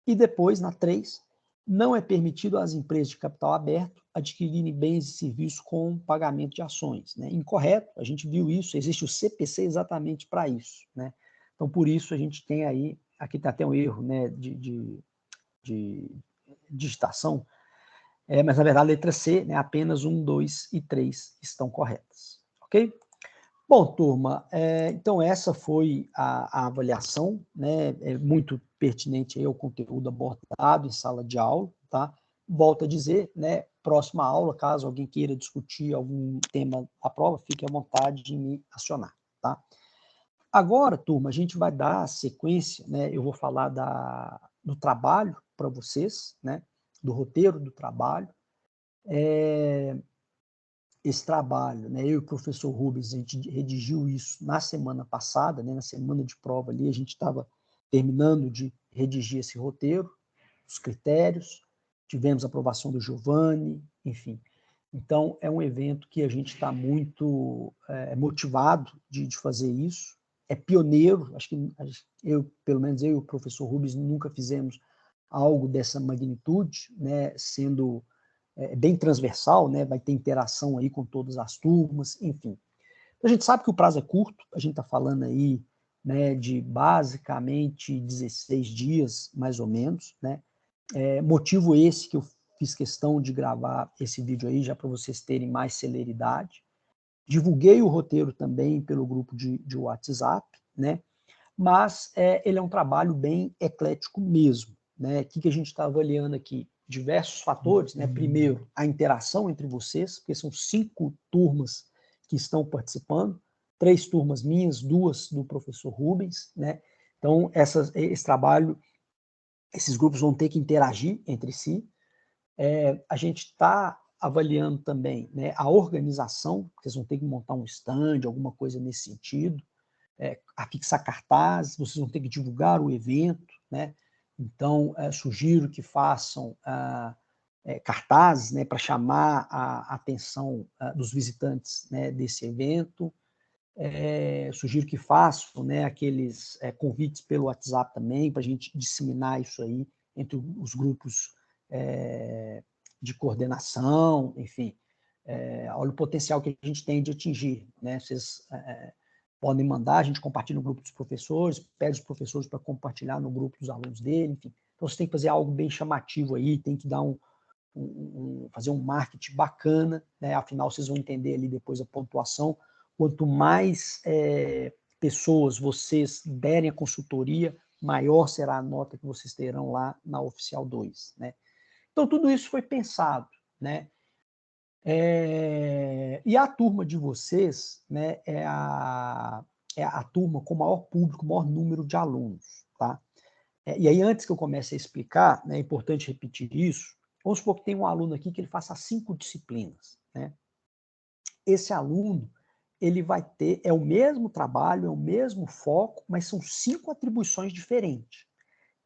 E depois, na 3, não é permitido às empresas de capital aberto adquirirem bens e serviços com pagamento de ações, né? Incorreto, a gente viu isso, existe o CPC exatamente para isso, né? Então, por isso, a gente tem aí, aqui está até um erro, né, de digitação, mas na verdade a letra C, né, apenas 1, 2 e 3 estão corretas, ok? Bom, turma, então essa foi a avaliação, né, muito pertinente aí ao conteúdo abordado em sala de aula, tá? Volto a dizer, né, próxima aula, caso alguém queira discutir algum tema da prova, fique à vontade de me acionar, tá? Agora, turma, a gente vai dar sequência, né, eu vou falar do trabalho para vocês, né, do roteiro do trabalho. Esse trabalho, né, eu e o professor Rubens, a gente redigiu isso na semana passada, né, na semana de prova ali, a gente estava terminando de redigir esse roteiro, os critérios, tivemos a aprovação do Giovanni, enfim. Então, é um evento que a gente está muito motivado de fazer isso, é pioneiro, acho que pelo menos eu e o professor Rubens nunca fizemos algo dessa magnitude, né, sendo bem transversal, né, vai ter interação aí com todas as turmas, enfim. A gente sabe que o prazo é curto, a gente está falando aí, né, de basicamente 16 dias, mais ou menos, né, motivo esse que eu fiz questão de gravar esse vídeo aí, já para vocês terem mais celeridade. Divulguei o roteiro também pelo grupo de WhatsApp, né, mas ele é um trabalho bem eclético mesmo, né, o que a gente está avaliando aqui? Diversos fatores, né? Primeiro, a interação entre vocês, porque são 5 turmas que estão participando, 3 turmas minhas, 2 do professor Rubens, né? Então, esse trabalho, esses grupos vão ter que interagir entre si. A gente está avaliando também, né, a organização, vocês vão ter que montar um stand, alguma coisa nesse sentido, afixar cartazes, vocês vão ter que divulgar o evento, né? Então, sugiro que façam cartazes, né, para chamar a atenção dos visitantes, né, desse evento. Sugiro que façam, né, aqueles convites pelo WhatsApp também, para a gente disseminar isso aí entre os grupos de coordenação, enfim. Olha o potencial que a gente tem de atingir, né? Vocês podem mandar, a gente compartilha no grupo dos professores, pede os professores para compartilhar no grupo dos alunos dele, enfim. Então, você tem que fazer algo bem chamativo aí, tem que dar fazer um marketing bacana, né? Afinal, vocês vão entender ali depois a pontuação. Quanto mais pessoas vocês derem a consultoria, maior será a nota que vocês terão lá na Oficial 2, né? Então, tudo isso foi pensado, né? E a turma de vocês, né, é a turma com o maior público, o maior número de alunos, tá? E aí, antes que eu comece a explicar, né, é importante repetir isso, vamos supor que tem um aluno aqui que ele faça 5 disciplinas, né? Esse aluno, ele vai ter, o mesmo trabalho, é o mesmo foco, mas são 5 atribuições diferentes.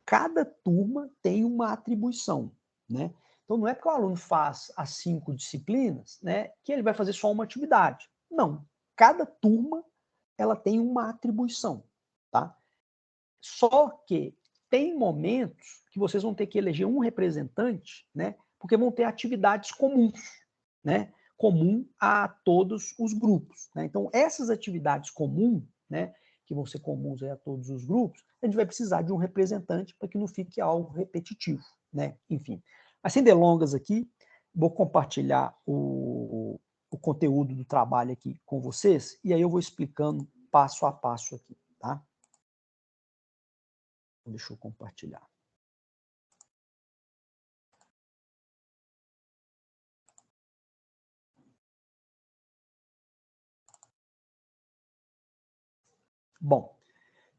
Cada turma tem uma atribuição, né? Então, não é porque o aluno faz as 5 disciplinas, né, que ele vai fazer só uma atividade. Não. Cada turma, ela tem uma atribuição, tá? Só que tem momentos que vocês vão ter que eleger um representante, né, porque vão ter atividades comuns, né, comum a todos os grupos, né? Então, essas atividades comuns, né, que vão ser comuns a todos os grupos, a gente vai precisar de um representante para que não fique algo repetitivo, né? Enfim. Mas sem delongas aqui, vou compartilhar o conteúdo do trabalho aqui com vocês, e aí eu vou explicando passo a passo aqui, tá? Deixa eu compartilhar. Bom,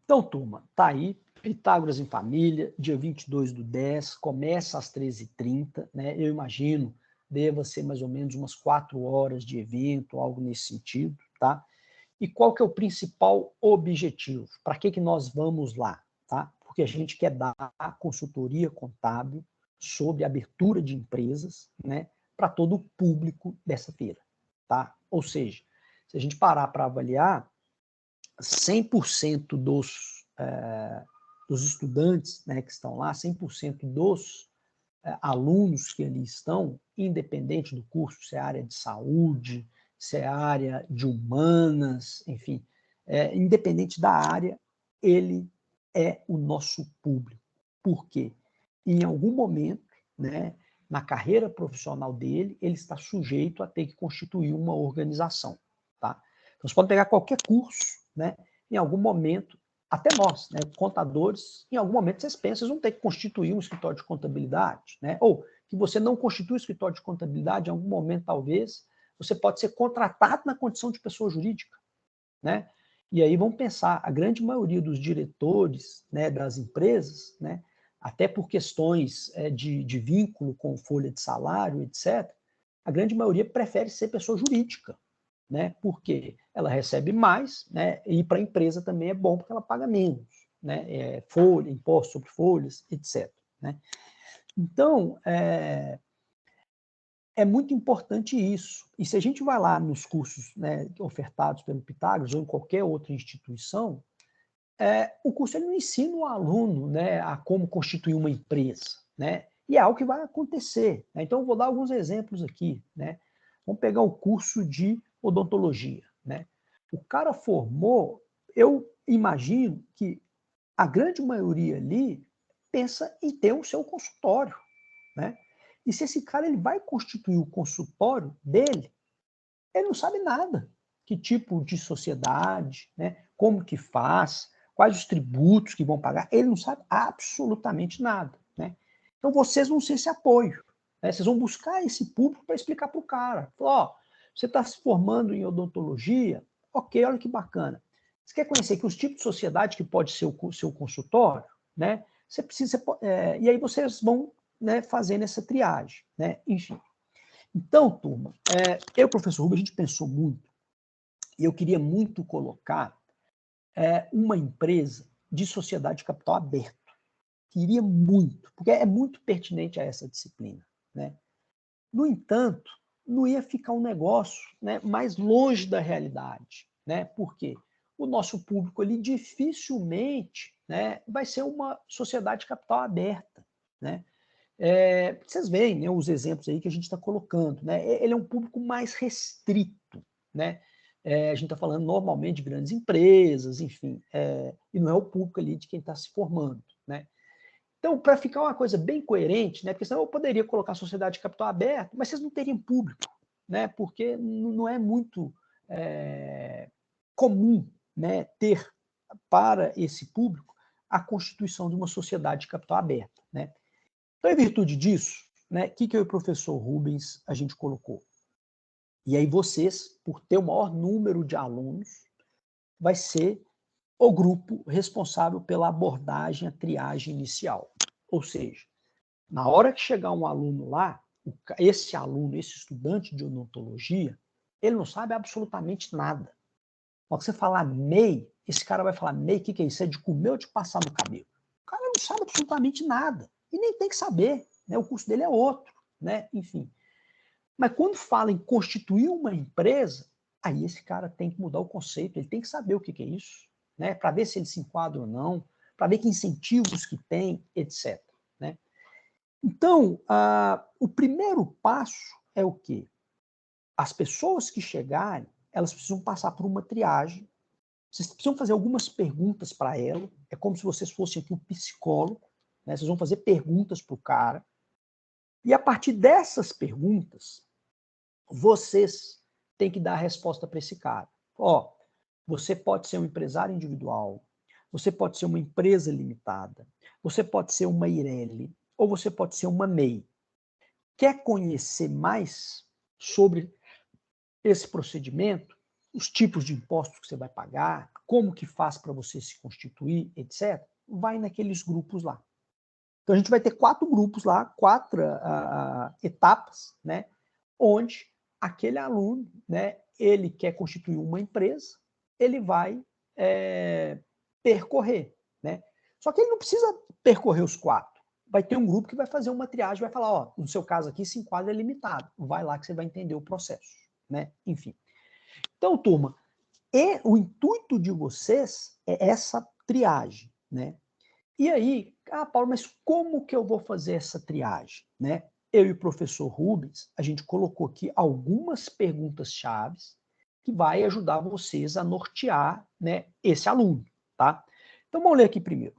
Então, turma, tá aí, Pitágoras em Família, dia 22/10, começa às 13h30, né? Eu imagino, deva ser mais ou menos umas 4 horas de evento, algo nesse sentido, tá? E qual que é o principal objetivo? Para que nós vamos lá, tá? Porque a gente quer dar consultoria contábil sobre abertura de empresas, né, para todo o público dessa feira, tá? Ou seja, se a gente parar para avaliar, 100% dos estudantes, né, que estão lá, 100% dos alunos que ali estão, independente do curso, se é área de saúde, se é área de humanas, enfim, independente da área, ele é o nosso público. Por quê? Em algum momento, né, na carreira profissional dele, ele está sujeito a ter que constituir uma organização. Tá? Então, você pode pegar qualquer curso, né, em algum momento, até nós, né, contadores, em algum momento vocês pensam, vocês vão ter que constituir um escritório de contabilidade, né? Ou que você não constitui um escritório de contabilidade, em algum momento, talvez, você pode ser contratado na condição de pessoa jurídica, né? E aí vamos pensar, a grande maioria dos diretores, né, das empresas, né, até por questões de vínculo com folha de salário, etc., a grande maioria prefere ser pessoa jurídica, né? Porque ela recebe mais, né? E para a empresa também é bom porque ela paga menos, né? Folha, imposto sobre folhas, etc. Né? Então, é muito importante isso. E se a gente vai lá nos cursos, né, ofertados pelo Pitágoras ou em qualquer outra instituição, o curso ele não ensina o aluno, né, a como constituir uma empresa, né? E é algo que vai acontecer. Né? Então, eu vou dar alguns exemplos aqui, né? Vamos pegar o curso de odontologia, né? O cara formou, eu imagino que a grande maioria ali pensa em ter o seu consultório, né? E se esse cara ele vai constituir o consultório dele, ele não sabe nada. Que tipo de sociedade, né? Como que faz, quais os tributos que vão pagar, ele não sabe absolutamente nada, né? Então vocês vão ser esse apoio, né? Vocês vão buscar esse público para explicar para o cara. Ó, você está se formando em odontologia, ok, olha que bacana. Você quer conhecer que os tipos de sociedade que pode ser o seu consultório, né? Você precisa, e aí vocês vão, né, fazendo essa triagem, né? Enfim. Então, turma, eu e o professor Rubens, a gente pensou muito, e eu queria muito colocar uma empresa de sociedade de capital aberto. Queria muito, porque é muito pertinente a essa disciplina. Né? No entanto, não ia ficar um negócio, né, mais longe da realidade. Né? Por quê? O nosso público ali dificilmente, né, vai ser uma sociedade de capital aberta. Né? Vocês veem, né, os exemplos aí que a gente está colocando. Né? Ele é um público mais restrito. Né? A gente está falando normalmente de grandes empresas, enfim, e não é o público ali de quem está se formando. Né? Então, para ficar uma coisa bem coerente, né, porque senão eu poderia colocar a sociedade de capital aberto, mas vocês não teriam público, né, porque não é muito comum, né, ter para esse público a constituição de uma sociedade de capital aberto. Né? Então, em virtude disso, né, que eu e o professor Rubens a gente colocou? E aí vocês, por ter o maior número de alunos, vai ser o grupo responsável pela abordagem, a triagem inicial. Ou seja, na hora que chegar um aluno lá, esse aluno, esse estudante de odontologia, ele não sabe absolutamente nada. Na hora que você falar MEI, esse cara vai falar, MEI, o que é isso? É de comer ou de passar no cabelo? O cara não sabe absolutamente nada. E nem tem que saber. Né? O curso dele é outro. Né? Enfim. Mas quando fala em constituir uma empresa, aí esse cara tem que mudar o conceito, ele tem que saber o que é isso, né? Para ver se ele se enquadra ou não, para ver que incentivos que tem, etc. Né? Então, o primeiro passo é o quê? As pessoas que chegarem, elas precisam passar por uma triagem, vocês precisam fazer algumas perguntas para ela, é como se vocês fossem aqui um psicólogo, né? Vocês vão fazer perguntas para o cara, e a partir dessas perguntas, vocês têm que dar a resposta para esse cara. Ó, você pode ser um empresário individual, você pode ser uma empresa limitada, você pode ser uma Eireli, ou você pode ser uma MEI. Quer conhecer mais sobre esse procedimento? os tipos de impostos que você vai pagar, como que faz para você se constituir, etc., vai naqueles grupos lá. Então, a gente vai ter 4 grupos lá, 4 etapas, né, onde aquele aluno, né, ele quer constituir uma empresa, ele vai percorrer, né? Só que ele não precisa percorrer os 4. Vai ter um grupo que vai fazer uma triagem, vai falar, ó, no seu caso aqui, se enquadra é limitado. Vai lá que você vai entender o processo, né? Enfim. Então, turma, o intuito de vocês é essa triagem, né? E aí, Paulo, mas como que eu vou fazer essa triagem, né? Eu e o professor Rubens, a gente colocou aqui algumas perguntas-chave que vai ajudar vocês a nortear, né, esse aluno, tá? Então, vamos ler aqui primeiro.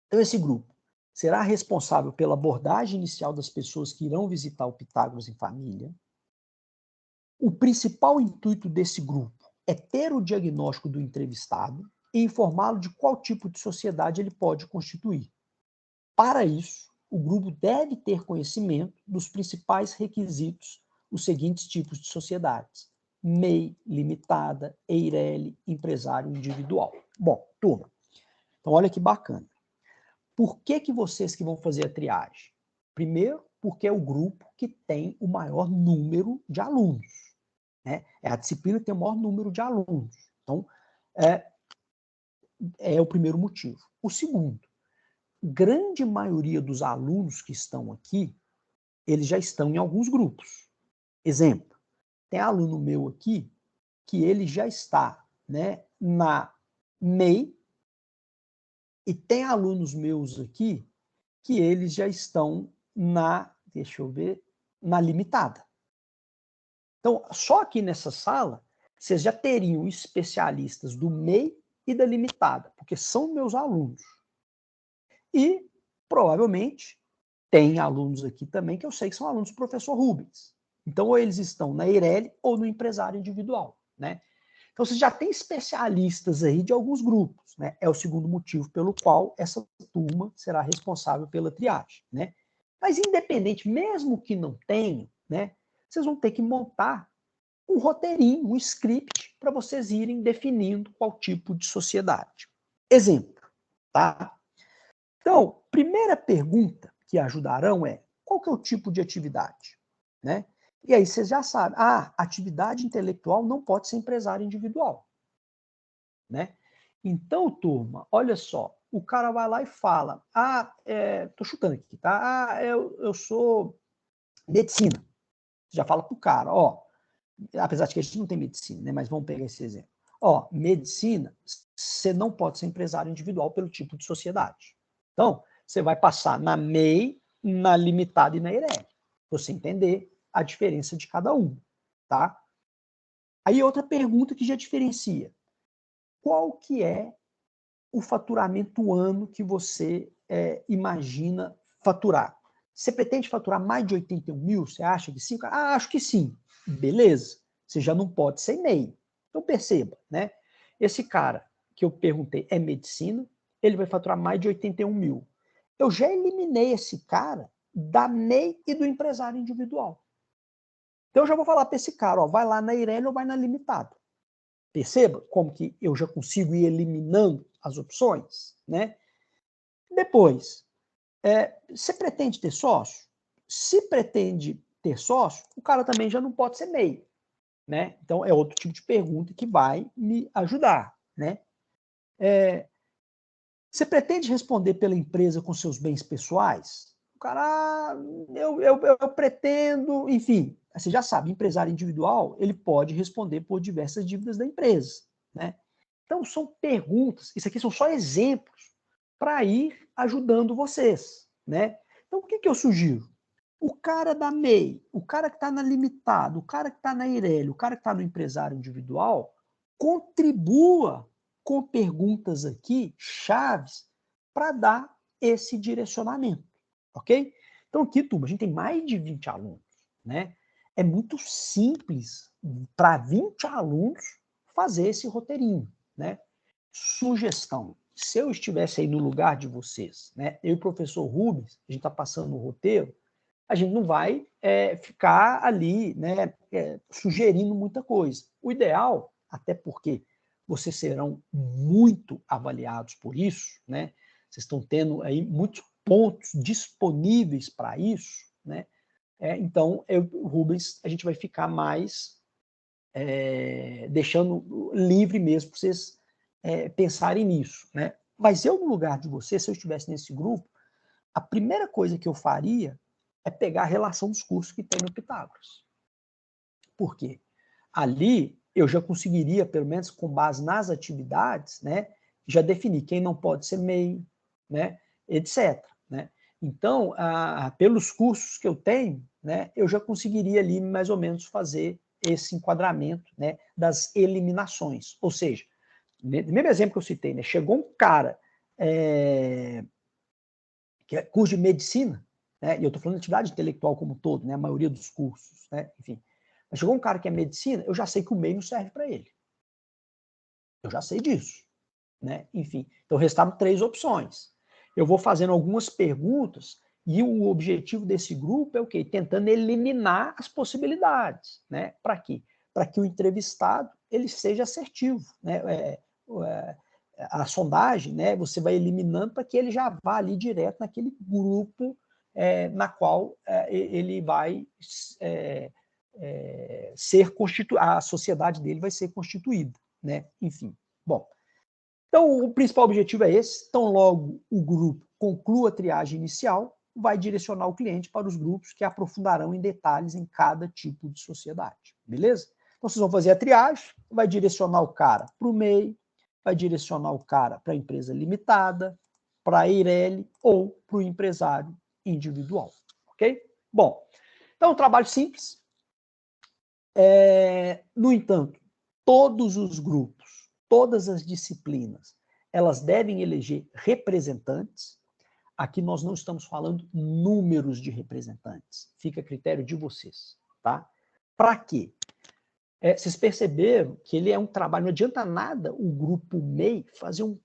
Então, esse grupo será responsável pela abordagem inicial das pessoas que irão visitar o Pitágoras em família. O principal intuito desse grupo é ter o diagnóstico do entrevistado e informá-lo de qual tipo de sociedade ele pode constituir. Para isso, o grupo deve ter conhecimento dos principais requisitos, os seguintes tipos de sociedades: MEI, limitada, EIRELI, empresário individual. Bom, turma, então olha que bacana. Por que vocês que vão fazer a triagem? Primeiro, porque é o grupo que tem o maior número de alunos, né? É a disciplina que tem o maior número de alunos. Então, é o primeiro motivo. O segundo, grande maioria dos alunos que estão aqui, eles já estão em alguns grupos. Exemplo, tem aluno meu aqui que ele já está, né, na MEI, e tem alunos meus aqui que eles já estão na, deixa eu ver, na limitada. Então, só aqui nessa sala, vocês já teriam especialistas do MEI e da limitada, porque são meus alunos. E, provavelmente, tem alunos aqui também que eu sei que são alunos do professor Rubens. Então, ou eles estão na EIRELI ou no empresário individual, né? Então, você já tem especialistas aí de alguns grupos, né? É o segundo motivo pelo qual essa turma será responsável pela triagem, né? Mas, independente, mesmo que não tenham, né? Vocês vão ter que montar um roteirinho, um script, para vocês irem definindo qual tipo de sociedade. Exemplo, tá? Então, primeira pergunta que ajudarão é: qual que é o tipo de atividade, né? E aí vocês já sabem, atividade intelectual não pode ser empresário individual, né? Então, turma, olha só, o cara vai lá e fala, tô chutando aqui, tá? Eu sou medicina. Já fala pro cara, ó, apesar de que a gente não tem medicina, né? Mas vamos pegar esse exemplo. Ó, medicina, você não pode ser empresário individual pelo tipo de sociedade. Então, você vai passar na MEI, na limitada e na EIRELI, para você entender a diferença de cada um, tá? Aí outra pergunta que já diferencia. Qual que é o faturamento ano que você imagina faturar? Você pretende faturar mais de 81 mil? Você acha que sim? Acho que sim. Beleza. Você já não pode ser MEI. Então perceba, né? Esse cara que eu perguntei é medicina, ele vai faturar mais de 81 mil. Eu já eliminei esse cara da MEI e do empresário individual. Então eu já vou falar para esse cara, ó, vai lá na EIRELI ou vai na limitada. Perceba como que eu já consigo ir eliminando as opções, né? Depois, você pretende ter sócio? Se pretende ter sócio, o cara também já não pode ser MEI, né? Então é outro tipo de pergunta que vai me ajudar, né? Você pretende responder pela empresa com seus bens pessoais? O cara, eu pretendo, enfim, você já sabe, empresário individual, ele pode responder por diversas dívidas da empresa, né? Então são perguntas, isso aqui são só exemplos para ir ajudando vocês, né? Então o que eu sugiro? O cara da MEI, o cara que está na limitada, o cara que está na EIRELI, o cara que está no empresário individual, contribua com perguntas aqui, chaves, para dar esse direcionamento, ok? Então aqui, turma, a gente tem mais de 20 alunos, né? É muito simples para 20 alunos fazer esse roteirinho, né? Sugestão, se eu estivesse aí no lugar de vocês, né? Eu e o professor Rubens, a gente está passando o roteiro, a gente não vai ficar ali, né, sugerindo muita coisa. O ideal até porque vocês serão muito avaliados por isso, né? Vocês estão tendo aí muitos pontos disponíveis para isso, né? Então, Rubens, a gente vai ficar mais deixando livre mesmo para vocês pensarem nisso, né? Mas eu, no lugar de vocês, se eu estivesse nesse grupo, a primeira coisa que eu faria é pegar a relação dos cursos que tem no Pitágoras. Por quê? Ali eu já conseguiria, pelo menos com base nas atividades, né, já definir quem não pode ser MEI, né, etc. Né? Então, pelos cursos que eu tenho, né, eu já conseguiria ali mais ou menos fazer esse enquadramento, né, das eliminações. Ou seja, no mesmo exemplo que eu citei, né, chegou um cara que é curso de medicina, né, e eu estou falando de atividade intelectual como um todo, né, a maioria dos cursos, né, enfim. Mas chegou um cara que é medicina, eu já sei que o MEI não serve para ele. Eu já sei disso. Né? Enfim, então restaram 3 opções. Eu vou fazendo algumas perguntas e o objetivo desse grupo é o quê? Tentando eliminar as possibilidades. Né? Para quê? Para que o entrevistado ele seja assertivo. Né? A sondagem, né, você vai eliminando para que ele já vá ali direto naquele grupo na qual ele vai ser constituído, a sociedade dele vai ser constituída. Né? Enfim, bom. Então, o principal objetivo é esse. Então, logo o grupo conclua a triagem inicial, vai direcionar o cliente para os grupos que aprofundarão em detalhes em cada tipo de sociedade. Beleza? Então, vocês vão fazer a triagem, vai direcionar o cara para o MEI, vai direcionar o cara para a empresa limitada, para a Eireli ou para o empresário individual. Ok? Bom, então, um trabalho simples. No entanto, todos os grupos, todas as disciplinas, elas devem eleger representantes. Aqui nós não estamos falando números de representantes, fica a critério de vocês, tá? Para quê? Vocês perceberam que ele é um trabalho, não adianta nada o grupo MEI fazer um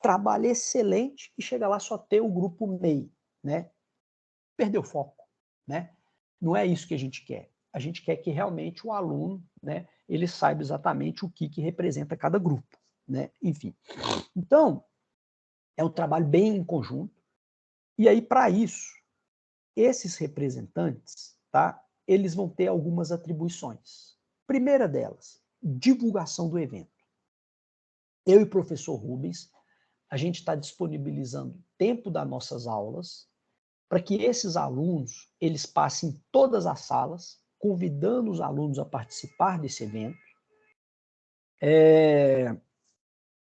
trabalho excelente e chegar lá só ter o grupo MEI, né? Perdeu o foco, né? Não é isso que a gente quer. A gente quer que realmente o aluno, né, ele saiba exatamente o que representa cada grupo, né? Enfim. Então, é um trabalho bem em conjunto. E aí, para isso, esses representantes, tá, eles vão ter algumas atribuições. Primeira delas, divulgação do evento. Eu e o professor Rubens, a gente está disponibilizando tempo das nossas aulas para que esses alunos eles passem em todas as salas, convidando os alunos a participar desse evento.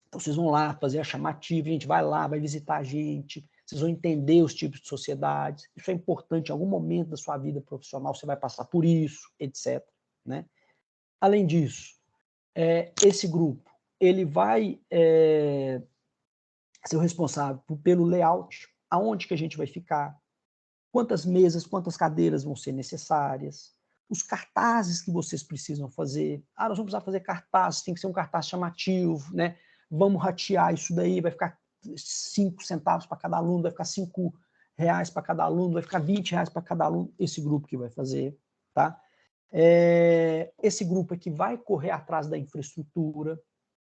Então, vocês vão lá fazer a chamativa, a gente vai lá, vai visitar a gente, vocês vão entender os tipos de sociedades. Isso é importante, em algum momento da sua vida profissional você vai passar por isso, etc. Né? Além disso, esse grupo ele vai ser o responsável pelo layout, aonde que a gente vai ficar, quantas mesas, quantas cadeiras vão ser necessárias, os cartazes que vocês precisam fazer. Nós vamos precisar fazer cartazes, tem que ser um cartaz chamativo, né? Vamos ratear isso daí, vai ficar 5 centavos para cada aluno, vai ficar 5 reais para cada aluno, vai ficar 20 reais para cada aluno, esse grupo que vai fazer, tá? Esse grupo é que vai correr atrás da infraestrutura.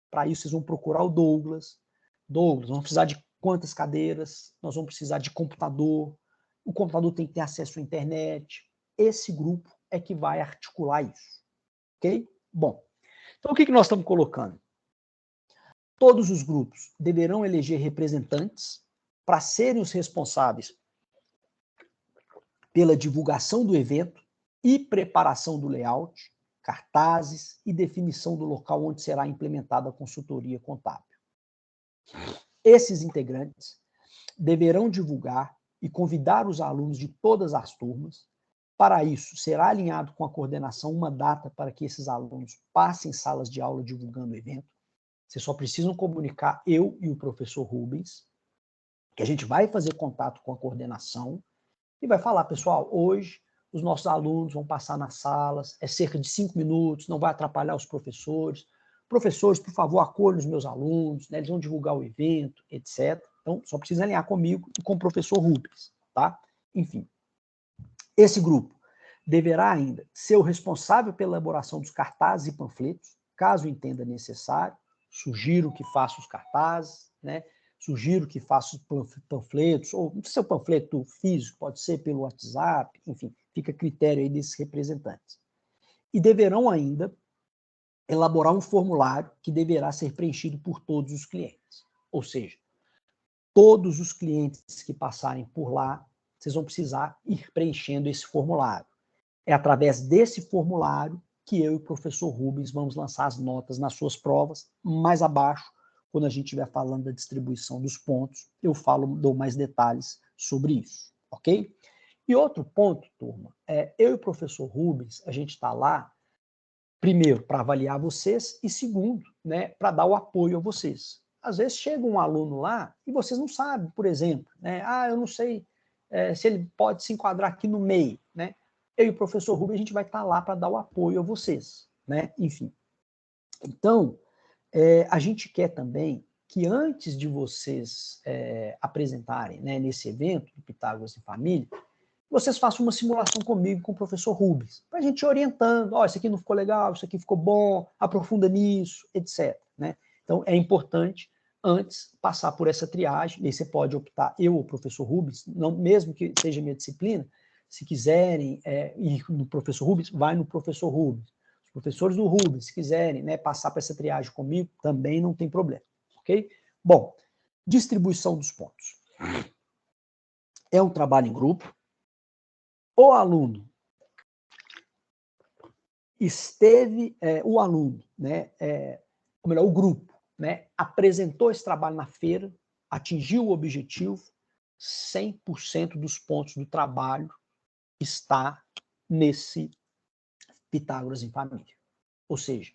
Para isso, vocês vão procurar o Douglas. Douglas, vamos precisar de quantas cadeiras, nós vamos precisar de computador, o computador tem que ter acesso à internet. Esse grupo é que vai articular isso. Ok? Bom, então o que nós estamos colocando? Todos os grupos deverão eleger representantes para serem os responsáveis pela divulgação do evento e preparação do layout, cartazes e definição do local onde será implementada a consultoria contábil. Esses integrantes deverão divulgar e convidar os alunos de todas as turmas. Para isso, será alinhado com a coordenação uma data para que esses alunos passem salas de aula divulgando o evento. Vocês só precisam comunicar, eu e o professor Rubens, que a gente vai fazer contato com a coordenação e vai falar, pessoal, hoje os nossos alunos vão passar nas salas, é cerca de 5 minutos, não vai atrapalhar os professores. Professores, por favor, acolham os meus alunos, né, eles vão divulgar o evento, etc. Então, só precisa alinhar comigo e com o professor Rubens, tá? Enfim, esse grupo deverá ainda ser o responsável pela elaboração dos cartazes e panfletos, caso entenda necessário, sugiro que faça os cartazes, né? Sugiro que faça os panfletos, ou não sei se é panfleto físico, pode ser pelo WhatsApp, enfim, fica a critério aí desses representantes. E deverão ainda elaborar um formulário que deverá ser preenchido por todos os clientes. Ou seja, todos os clientes que passarem por lá, vocês vão precisar ir preenchendo esse formulário. É através desse formulário que eu e o professor Rubens vamos lançar as notas nas suas provas. Mais abaixo, quando a gente estiver falando da distribuição dos pontos, eu dou mais detalhes sobre isso, ok? E outro ponto, turma, eu e o professor Rubens, a gente está lá, primeiro, para avaliar vocês, e segundo, né, para dar o apoio a vocês. Às vezes chega um aluno lá e vocês não sabem, por exemplo, né, eu não sei se ele pode se enquadrar aqui no meio, né? Eu e o professor Rubens, a gente vai estar lá para dar o apoio a vocês, né? Enfim. Então, a gente quer também que antes de vocês apresentarem, né, nesse evento do Pitágoras em Família, vocês façam uma simulação comigo, com o professor Rubens, para a gente ir orientando, isso aqui não ficou legal, isso aqui ficou bom, aprofunda nisso, etc. Né? Então, é importante, antes, passar por essa triagem, e aí você pode optar, eu ou o professor Rubens, não, mesmo que seja minha disciplina, se quiserem ir no professor Rubens, vai no professor Rubens. Os professores do Rubens, se quiserem, né, passar por essa triagem comigo, também não tem problema, ok? Bom, distribuição dos pontos. É um trabalho em grupo. O aluno o aluno, né, ou melhor, o grupo, né, apresentou esse trabalho na feira, atingiu o objetivo, 100% dos pontos do trabalho está nesse Pitágoras em Família. Ou seja,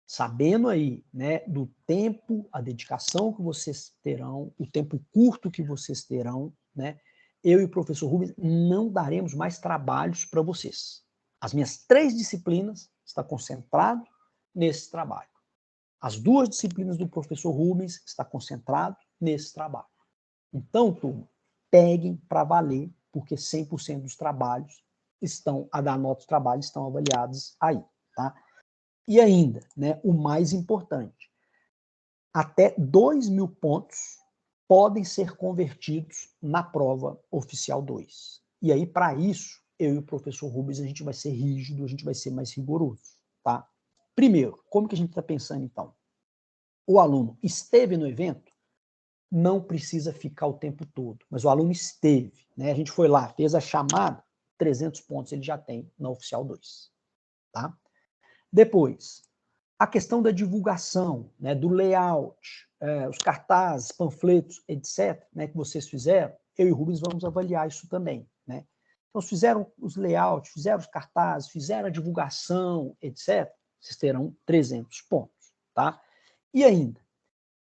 sabendo aí, né, do tempo, a dedicação que vocês terão, o tempo curto que vocês terão, né, eu e o professor Rubens não daremos mais trabalhos para vocês. As minhas 3 disciplinas estão concentrado nesse trabalho. As 2 disciplinas do professor Rubens estão concentrado nesse trabalho. Então, turma, peguem para valer, porque 100% dos trabalhos a da nota dos trabalhos estão avaliados aí, tá? E ainda, né, o mais importante, até 2.000 pontos podem ser convertidos na prova oficial 2. E aí, para isso, eu e o professor Rubens, a gente vai ser rígido, a gente vai ser mais rigoroso, tá? Primeiro, como que a gente está pensando, então? O aluno esteve no evento, não precisa ficar o tempo todo, mas o aluno esteve, né? A gente foi lá, fez a chamada, 300 pontos ele já tem na oficial 2, tá? Depois, a questão da divulgação, né, do layout, os cartazes, panfletos, etc., né, que vocês fizeram, eu e o Rubens vamos avaliar isso também. Né? Então, se fizeram os layouts, fizeram os cartazes, fizeram a divulgação, etc., vocês terão 300 pontos. Tá? E ainda,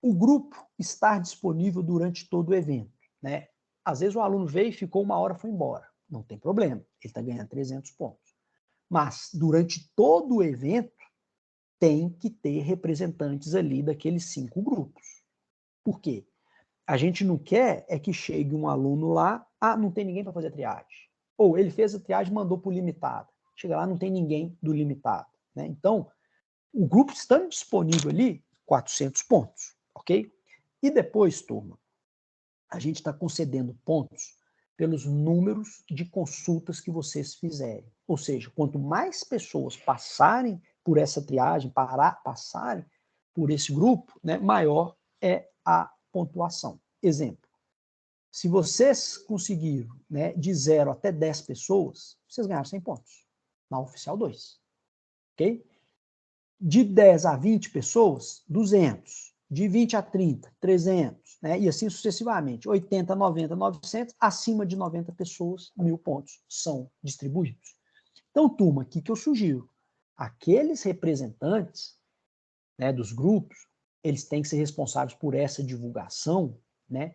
o grupo estar disponível durante todo o evento. Né? Às vezes o aluno veio e ficou 1 hora e foi embora. Não tem problema, ele está ganhando 300 pontos. Mas, durante todo o evento, tem que ter representantes ali daqueles 5 grupos. Por quê? A gente não quer que chegue um aluno lá, não tem ninguém para fazer a triagem. Ou ele fez a triagem e mandou para o limitado. Chega lá, não tem ninguém do limitado. Né? Então, o grupo estando disponível ali, 400 pontos, ok? E depois, turma, a gente está concedendo pontos pelos números de consultas que vocês fizerem. Ou seja, quanto mais pessoas passarem por essa triagem, passarem por esse grupo, né, maior é a pontuação. Exemplo, se vocês conseguiram, né, de 0 até 10 pessoas, vocês ganharam 100 pontos na oficial 2. Ok? De 10 a 20 pessoas, 200. De 20 a 30, 300, né? E assim sucessivamente. 80, 90, 900, acima de 90 pessoas, 1.000 pontos são distribuídos. Então, turma, o que eu sugiro? Aqueles representantes, né, dos grupos, eles têm que ser responsáveis por essa divulgação, né,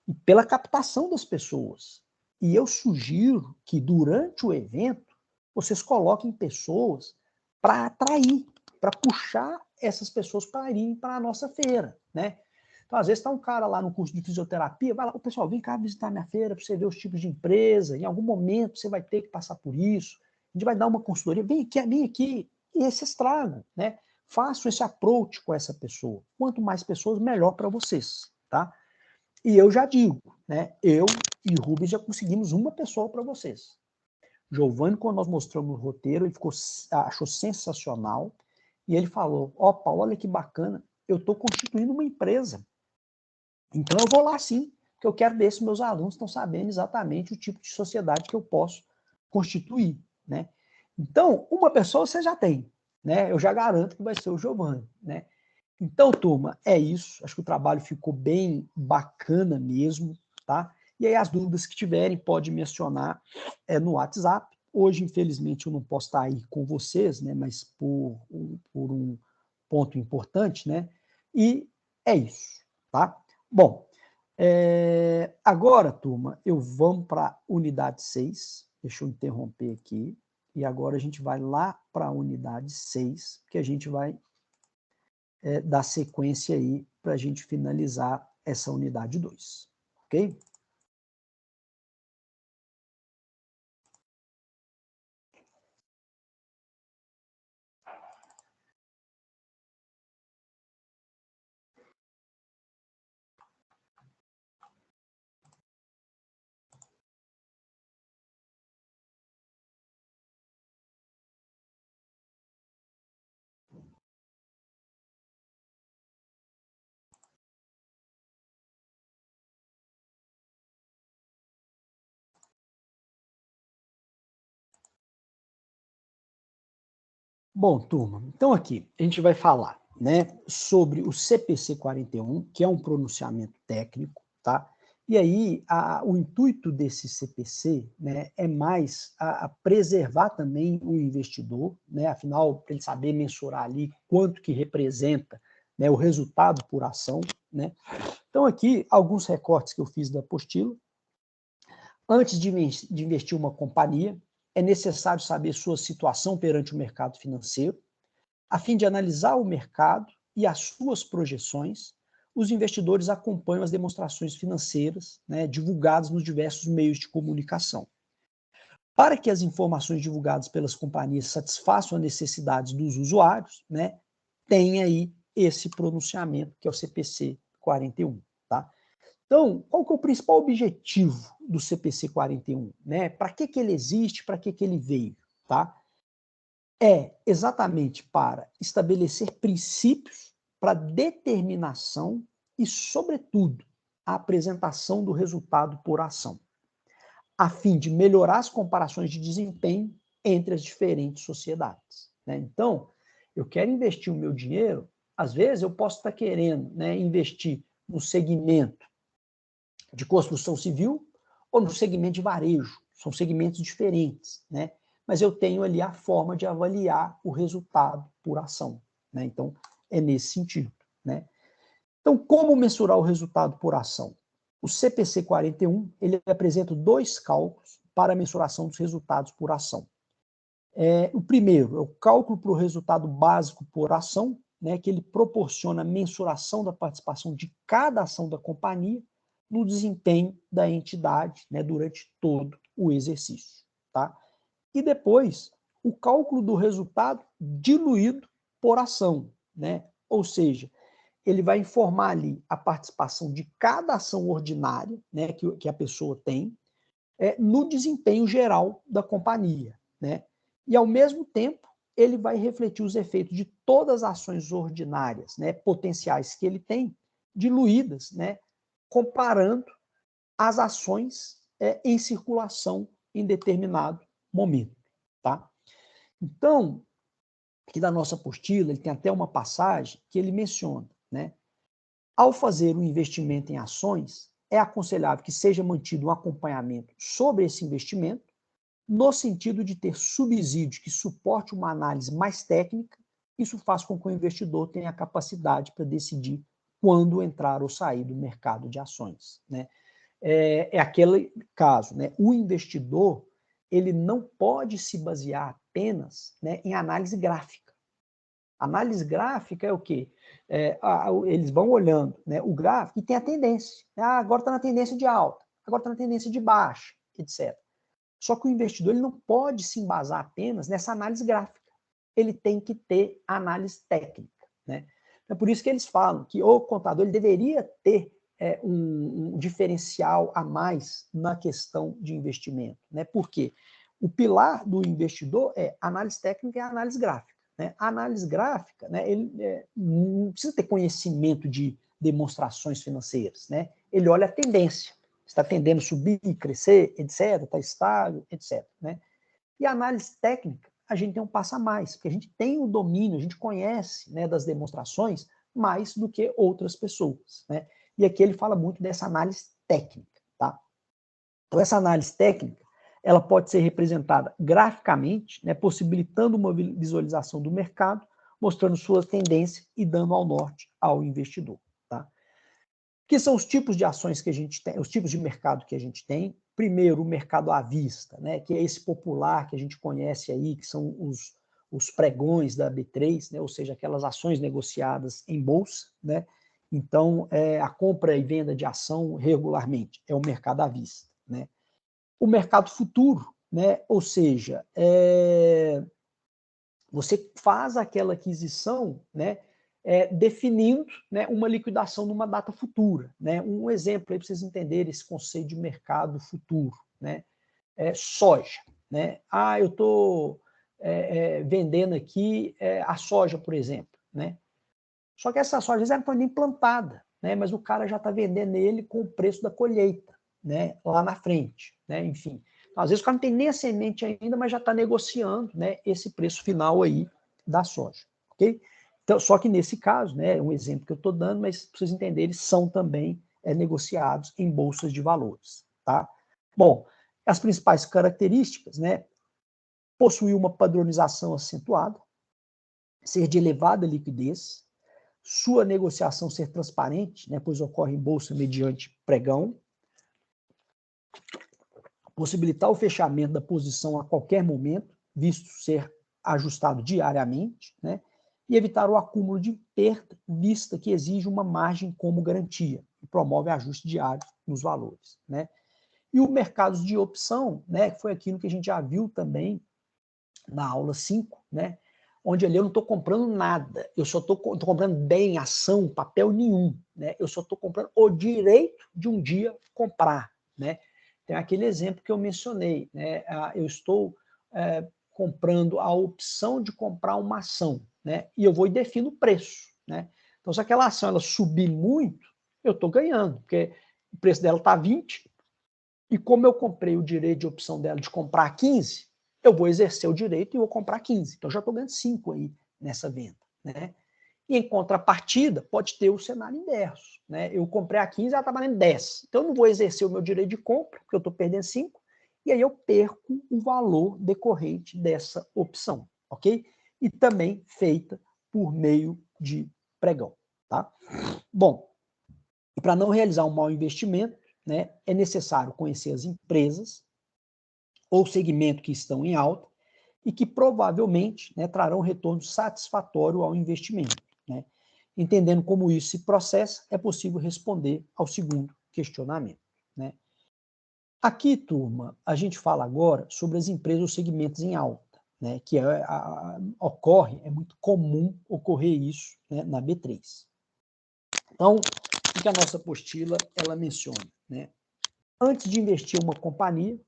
e pela captação das pessoas. E eu sugiro que durante o evento vocês coloquem pessoas para atrair, para puxar essas pessoas para irem para a nossa feira, né? Então, às vezes está um cara lá no curso de fisioterapia, vai lá, pessoal, vem cá visitar minha feira para você ver os tipos de empresa, em algum momento você vai ter que passar por isso, a gente vai dar uma consultoria, vem aqui, e aí vocês tragam, né? façam esse approach com essa pessoa. Quanto mais pessoas, melhor para vocês, tá? E eu já digo, né? Eu e Rubens já conseguimos uma pessoa para vocês. Giovanni, quando nós mostramos o roteiro, ele achou sensacional. E ele falou, ó, Paulo, olha que bacana, eu estou constituindo uma empresa. Então eu vou lá sim, porque eu quero ver se meus alunos estão sabendo exatamente o tipo de sociedade que eu posso constituir, né? Então, uma pessoa você já tem, né? Eu já garanto que vai ser o Giovanni, né? Então, turma, é isso. Acho que o trabalho ficou bem bacana mesmo, tá? E aí as dúvidas que tiverem, pode mencionar no WhatsApp. Hoje, infelizmente, eu não posso estar aí com vocês, né? Mas por um ponto importante, né? E é isso, tá? Bom, agora, turma, eu vamos para a unidade 6. Deixa eu interromper aqui. E agora a gente vai lá para a unidade 6, que a gente vai dar sequência aí para a gente finalizar essa unidade 2, ok? Bom, turma, então aqui a gente vai falar, né, sobre o CPC 41, que é um pronunciamento técnico, tá? E aí o intuito desse CPC, né, é mais a preservar também o investidor, né, afinal, para ele saber mensurar ali quanto que representa, né, o resultado por ação, né? Então aqui alguns recortes que eu fiz da apostila. Antes de investir em uma companhia, é necessário saber sua situação perante o mercado financeiro. A fim de analisar o mercado e as suas projeções, os investidores acompanham as demonstrações financeiras, né, divulgadas nos diversos meios de comunicação. Para que as informações divulgadas pelas companhias satisfaçam as necessidades dos usuários, né, tem aí esse pronunciamento, que é o CPC 41. Tá? Então, qual que é o principal objetivo do CPC 41? Né? Para que ele existe, para que ele veio? Tá? É exatamente para estabelecer princípios para determinação e, sobretudo, a apresentação do resultado por ação, a fim de melhorar as comparações de desempenho entre as diferentes sociedades. Né? Então, eu quero investir o meu dinheiro, às vezes eu posso estar querendo, né, investir no segmento de construção civil ou no segmento de varejo. São segmentos diferentes, né? Mas eu tenho ali a forma de avaliar o resultado por ação, né? Então, é nesse sentido, né? Então, como mensurar o resultado por ação? O CPC 41, ele apresenta dois cálculos para a mensuração dos resultados por ação. O primeiro é o cálculo para o resultado básico por ação, né, que ele proporciona a mensuração da participação de cada ação da companhia no desempenho da entidade, né, durante todo o exercício. Tá? E depois, o cálculo do resultado diluído por ação, né? Ou seja, ele vai informar ali a participação de cada ação ordinária, né, que a pessoa tem, no desempenho geral da companhia, né? E, ao mesmo tempo, ele vai refletir os efeitos de todas as ações ordinárias, né, potenciais que ele tem, diluídas, né, comparando as ações em circulação em determinado momento. Tá? Então, aqui da nossa apostila, ele tem até uma passagem que ele menciona, né? Ao fazer um investimento em ações, é aconselhável que seja mantido um acompanhamento sobre esse investimento, no sentido de ter subsídio que suporte uma análise mais técnica. Isso faz com que o investidor tenha a capacidade para decidir quando entrar ou sair do mercado de ações, né? Aquele caso, né? O investidor, ele não pode se basear apenas, né, em análise gráfica. Análise gráfica é o quê? Eles vão olhando, né, o gráfico e tem a tendência. Agora está na tendência de alta, agora está na tendência de baixa, etc. Só que o investidor ele não pode se embasar apenas nessa análise gráfica. ele tem que ter análise técnica, né? É por isso que eles falam que o contador ele deveria ter um diferencial a mais na questão de investimento, né? Por quê? O pilar do investidor é análise técnica e análise gráfica, né? A análise gráfica, né, ele não precisa ter conhecimento de demonstrações financeiras, né? Ele olha a tendência, está tendendo a subir, crescer, etc., está estável, etc., né? E a análise técnica, a gente tem um passo a mais, porque a gente tem o domínio, a gente conhece, né, das demonstrações mais do que outras pessoas, né? E aqui ele fala muito dessa análise técnica, tá? Então essa análise técnica, ela pode ser representada graficamente, né, possibilitando uma visualização do mercado, mostrando sua tendência e dando ao norte ao investidor, tá? Que são os tipos de ações que a gente tem, os tipos de mercado que a gente tem. Primeiro, o mercado à vista, né, que é esse popular que a gente conhece aí, que são os pregões da B3, né, ou seja, aquelas ações negociadas em bolsa, né? Então, a compra e venda de ação regularmente é o mercado à vista, né? O mercado futuro, né, ou seja, você faz aquela aquisição, né, definindo, né, uma liquidação numa data futura, né? Um exemplo aí para vocês entenderem esse conceito de mercado futuro, né? Soja, né? Eu estou vendendo aqui a soja, por exemplo, né? Só que essa soja não foi nem plantada, né? Mas o cara já está vendendo ele com o preço da colheita, né? Lá na frente, né? Enfim, às vezes o cara não tem nem a semente ainda, mas já está negociando, né, esse preço final aí da soja, ok? Então, só que nesse caso, né, é um exemplo que eu estou dando, mas para vocês entenderem, são também negociados em bolsas de valores, tá? Bom, as principais características, né, possuir uma padronização acentuada, ser de elevada liquidez, sua negociação ser transparente, né, pois ocorre em bolsa mediante pregão, possibilitar o fechamento da posição a qualquer momento, visto ser ajustado diariamente, né, e evitar o acúmulo de perda, vista que exige uma margem como garantia, e promove ajuste diário nos valores, né. E o mercado de opção, né, que foi aquilo que a gente já viu também na aula 5, né, onde ali eu não estou comprando nada, eu só estou comprando bem, ação, papel nenhum, né, eu só estou comprando o direito de um dia comprar, né. Tem aquele exemplo que eu mencionei, né, eu estou comprando a opção de comprar uma ação, né, e eu vou e defino o preço, né. Então, se aquela ação ela subir muito, eu estou ganhando, porque o preço dela está 20, e como eu comprei o direito de opção dela de comprar 15, eu vou exercer o direito e vou comprar 15. Então, já estou ganhando 5 aí nessa venda, né? E em contrapartida, pode ter o cenário inverso, né? Eu comprei a 15 e ela está valendo 10. Então, eu não vou exercer o meu direito de compra, porque eu estou perdendo 5, e aí eu perco o valor decorrente dessa opção, ok? E também feita por meio de pregão, tá? Bom, e para não realizar um mau investimento, né, é necessário conhecer as empresas ou segmento que estão em alta e que provavelmente, né, trarão retorno satisfatório ao investimento, né? Entendendo como isso se processa, é possível responder ao segundo questionamento, né? Aqui, turma, a gente fala agora sobre as empresas ou segmentos em alta, né, que ocorre, é muito comum ocorrer isso, né, na B3. Então, o que a nossa apostila ela menciona, né? Antes de investir em uma companhia,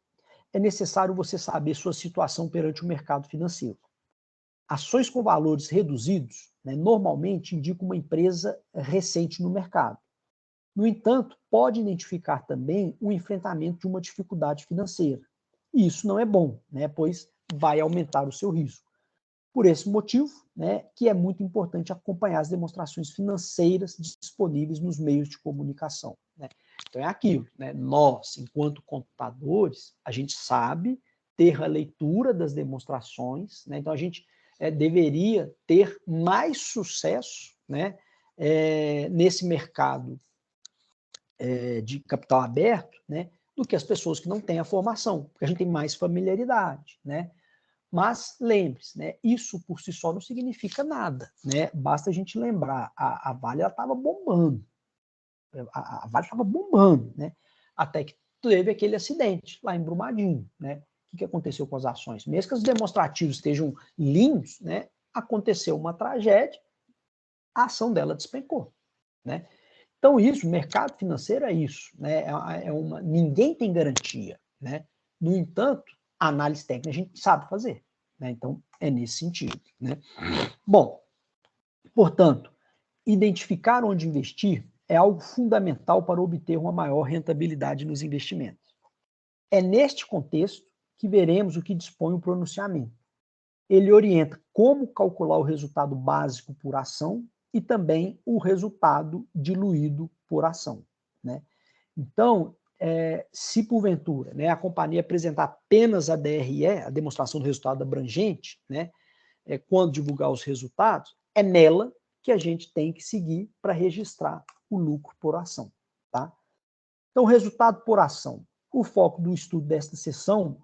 é necessário você saber sua situação perante o mercado financeiro. Ações com valores reduzidos, né, normalmente indicam uma empresa recente no mercado. No entanto, pode identificar também o enfrentamento de uma dificuldade financeira. E isso não é bom, né, pois vai aumentar o seu risco. Por esse motivo, né, que é muito importante acompanhar as demonstrações financeiras disponíveis nos meios de comunicação, né? Então é aquilo, né? Nós, enquanto contadores, a gente sabe ter a leitura das demonstrações, né? Então a gente deveria ter mais sucesso, né, nesse mercado de capital aberto, né, do que as pessoas que não têm a formação, porque a gente tem mais familiaridade, né? Mas lembre-se, né, isso por si só não significa nada, né? Basta a gente lembrar, a Vale estava bombando, a Vale estava bombando, né? Até que teve aquele acidente lá em Brumadinho, né? O que aconteceu com as ações? Mesmo que os demonstrativos estejam lindos, né? aconteceu uma tragédia, a ação dela despencou, né? Então, isso, mercado financeiro é isso, né? Ninguém tem garantia, né? No entanto, a análise técnica a gente sabe fazer, né? Então, é nesse sentido, né? Bom, portanto, identificar onde investir é algo fundamental para obter uma maior rentabilidade nos investimentos. É neste contexto que veremos o que dispõe o pronunciamento. Ele orienta como calcular o resultado básico por ação e também o resultado diluído por ação, né? Então, se porventura, né, a companhia apresentar apenas a DRE, a demonstração do resultado abrangente, né, quando divulgar os resultados, é nela que a gente tem que seguir para registrar o lucro por ação, tá? Então, resultado por ação. O foco do estudo desta sessão,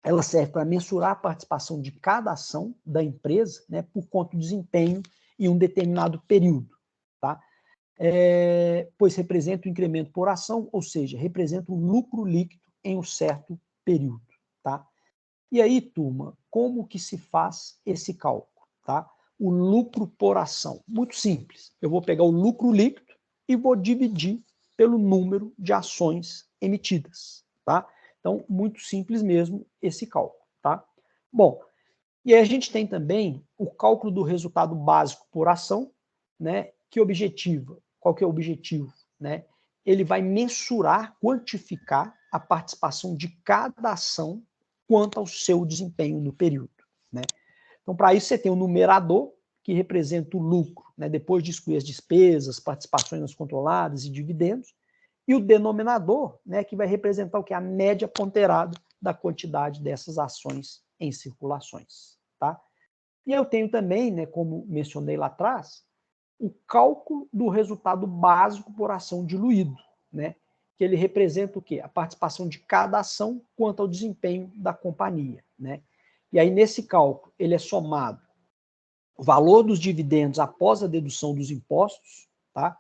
ela serve para mensurar a participação de cada ação da empresa, né, por conta do desempenho em um determinado período, tá? Pois representa o incremento por ação, ou seja, representa o lucro líquido em um certo período, tá? E aí, turma, como que se faz esse cálculo, tá? O lucro por ação, muito simples. Eu vou pegar o lucro líquido e vou dividir pelo número de ações emitidas, tá? Então, muito simples mesmo esse cálculo, tá? Bom, e aí a gente tem também o cálculo do resultado básico por ação, né? Qual que é o objetivo, né? Ele vai mensurar, quantificar a participação de cada ação quanto ao seu desempenho no período, né? Então, para isso, você tem o numerador, que representa o lucro, né, depois de excluir as despesas, participações nas controladas e dividendos, e o denominador, né, que vai representar o que? A média ponderada da quantidade dessas ações em circulações, tá? E eu tenho também, né, como mencionei lá atrás, o cálculo do resultado básico por ação diluído, né, que ele representa o quê? A participação de cada ação quanto ao desempenho da companhia, né? E aí, nesse cálculo, ele é somado o valor dos dividendos após a dedução dos impostos, tá?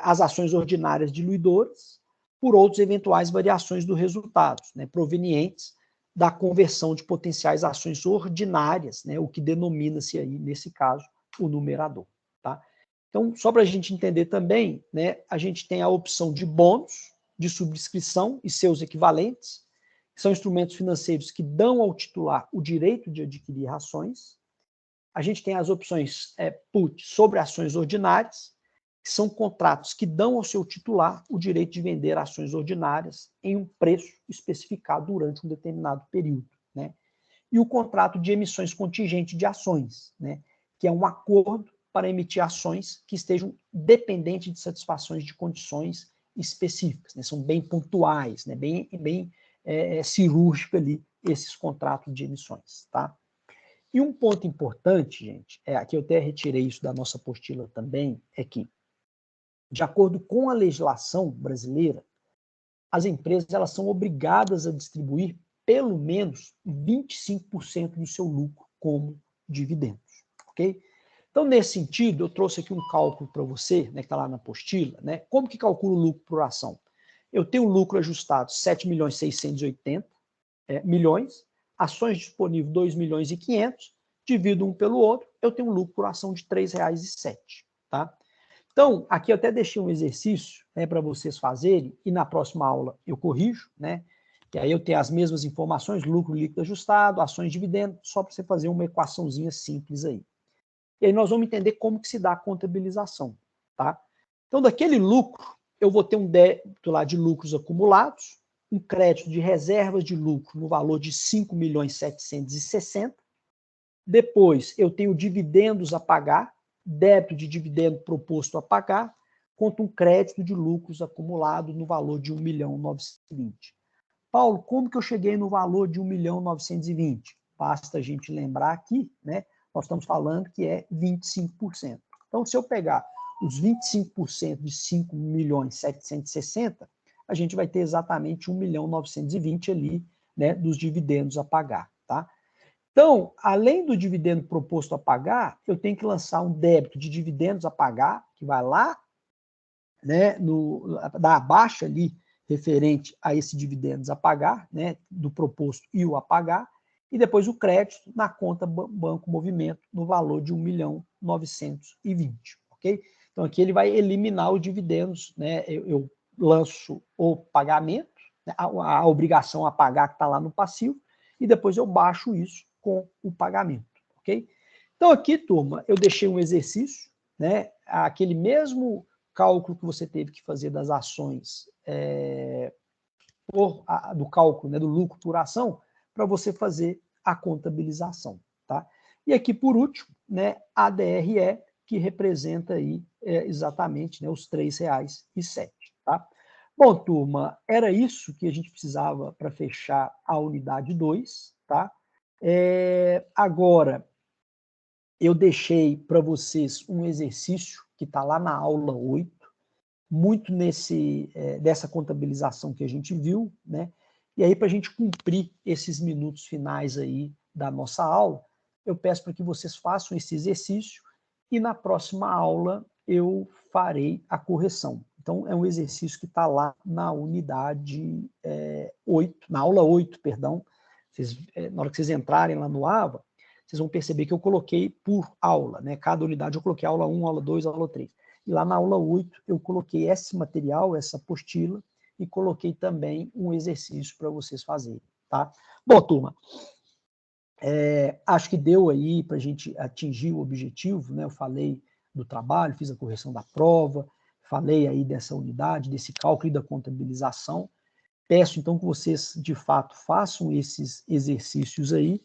As ações ordinárias diluidoras, por outras eventuais variações do resultado, né, provenientes da conversão de potenciais ações ordinárias, né, o que denomina-se aí, nesse caso, o numerador, tá? Então, só para a gente entender também, né, a gente tem a opção de bônus, de subscrição e seus equivalentes, que são instrumentos financeiros que dão ao titular o direito de adquirir ações. A gente tem as opções put sobre ações ordinárias, que são contratos que dão ao seu titular o direito de vender ações ordinárias em um preço especificado durante um determinado período, né? E o contrato de emissões contingente de ações, né, que é um acordo para emitir ações que estejam dependentes de satisfações de condições específicas, né? São bem pontuais, né? bem cirúrgico ali esses contratos de emissões, tá? E um ponto importante, gente, aqui eu até retirei isso da nossa apostila também, é que, de acordo com a legislação brasileira, as empresas elas são obrigadas a distribuir pelo menos 25% do seu lucro como dividendos, ok? Então, nesse sentido, eu trouxe aqui um cálculo para você, né, que está lá na apostila, né? Como que calcula o lucro por ação? Eu tenho o lucro ajustado 7.680 milhões, ações disponíveis 2.500.000, divido um pelo outro, eu tenho um lucro por ação de R$ 3,07, tá? Então, aqui eu até deixei um exercício, né, para vocês fazerem, e na próxima aula eu corrijo, né? E aí eu tenho as mesmas informações, lucro líquido ajustado, ações de dividendos, só para você fazer uma equaçãozinha simples aí. E aí nós vamos entender como que se dá a contabilização, tá? Então, daquele lucro, eu vou ter um débito lá de lucros acumulados, um crédito de reservas de lucro no valor de 5.760.000. Depois, eu tenho dividendos a pagar, débito de dividendo proposto a pagar, contra um crédito de lucros acumulado no valor de 1.920.000. Paulo, como que eu cheguei no valor de 1.920.000? Basta a gente lembrar aqui, né? Nós estamos falando que é 25%. Então, se eu pegar os 25% de 5.760.000, a gente vai ter exatamente 1.920.000 ali, né, dos dividendos a pagar, tá? Então, além do dividendo proposto a pagar, eu tenho que lançar um débito de dividendos a pagar, que vai lá, né, da baixa ali, referente a esse dividendos a pagar, né, do proposto e o a pagar, e depois o crédito na conta Banco Movimento no valor de 1.920.000, ok? Então aqui ele vai eliminar os dividendos, né? Eu lanço o pagamento, né? a obrigação a pagar que está lá no passivo, e depois eu baixo isso com o pagamento, ok? Então aqui, turma, eu deixei um exercício, né? Aquele mesmo cálculo que você teve que fazer das ações do cálculo, né, do lucro por ação, para você fazer a contabilização, tá? E aqui, por último, né, a DRE, que representa aí exatamente, né, os R$ 3,07, tá? Bom, turma, era isso que a gente precisava para fechar a unidade 2, tá? Agora, eu deixei para vocês um exercício que está lá na aula 8, muito dessa contabilização que a gente viu, né? E aí, para a gente cumprir esses minutos finais aí da nossa aula, eu peço para que vocês façam esse exercício e na próxima aula eu farei a correção. Então, é um exercício que está lá na unidade 8, na aula 8, perdão. Na hora que vocês entrarem lá no AVA, vocês vão perceber que eu coloquei por aula, né? Cada unidade eu coloquei aula 1, aula 2, aula 3. E lá na aula 8 eu coloquei esse material, essa apostila, e coloquei também um exercício para vocês fazerem, tá? Bom, turma, acho que deu aí para a gente atingir o objetivo, né? Eu falei do trabalho, fiz a correção da prova, falei aí dessa unidade, desse cálculo e da contabilização. Peço então que vocês, de fato, façam esses exercícios aí.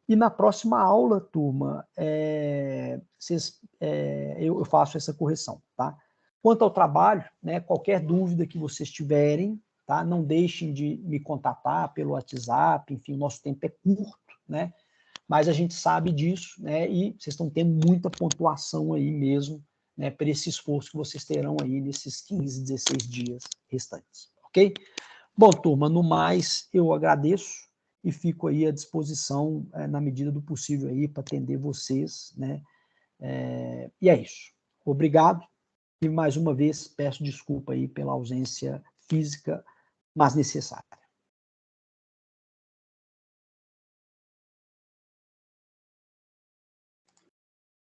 E na próxima aula, turma, eu faço essa correção, tá? Quanto ao trabalho, né, qualquer dúvida que vocês tiverem, tá? Não deixem de me contatar pelo WhatsApp, enfim, o nosso tempo é curto, né? Mas a gente sabe disso, né? E vocês estão tendo muita pontuação aí mesmo, né? Por esse esforço que vocês terão aí nesses 15, 16 dias restantes, ok? Bom, turma, no mais, eu agradeço e fico aí à disposição, na medida do possível aí, para atender vocês, né? E é isso. Obrigado e, mais uma vez, peço desculpa aí pela ausência física, mas necessária.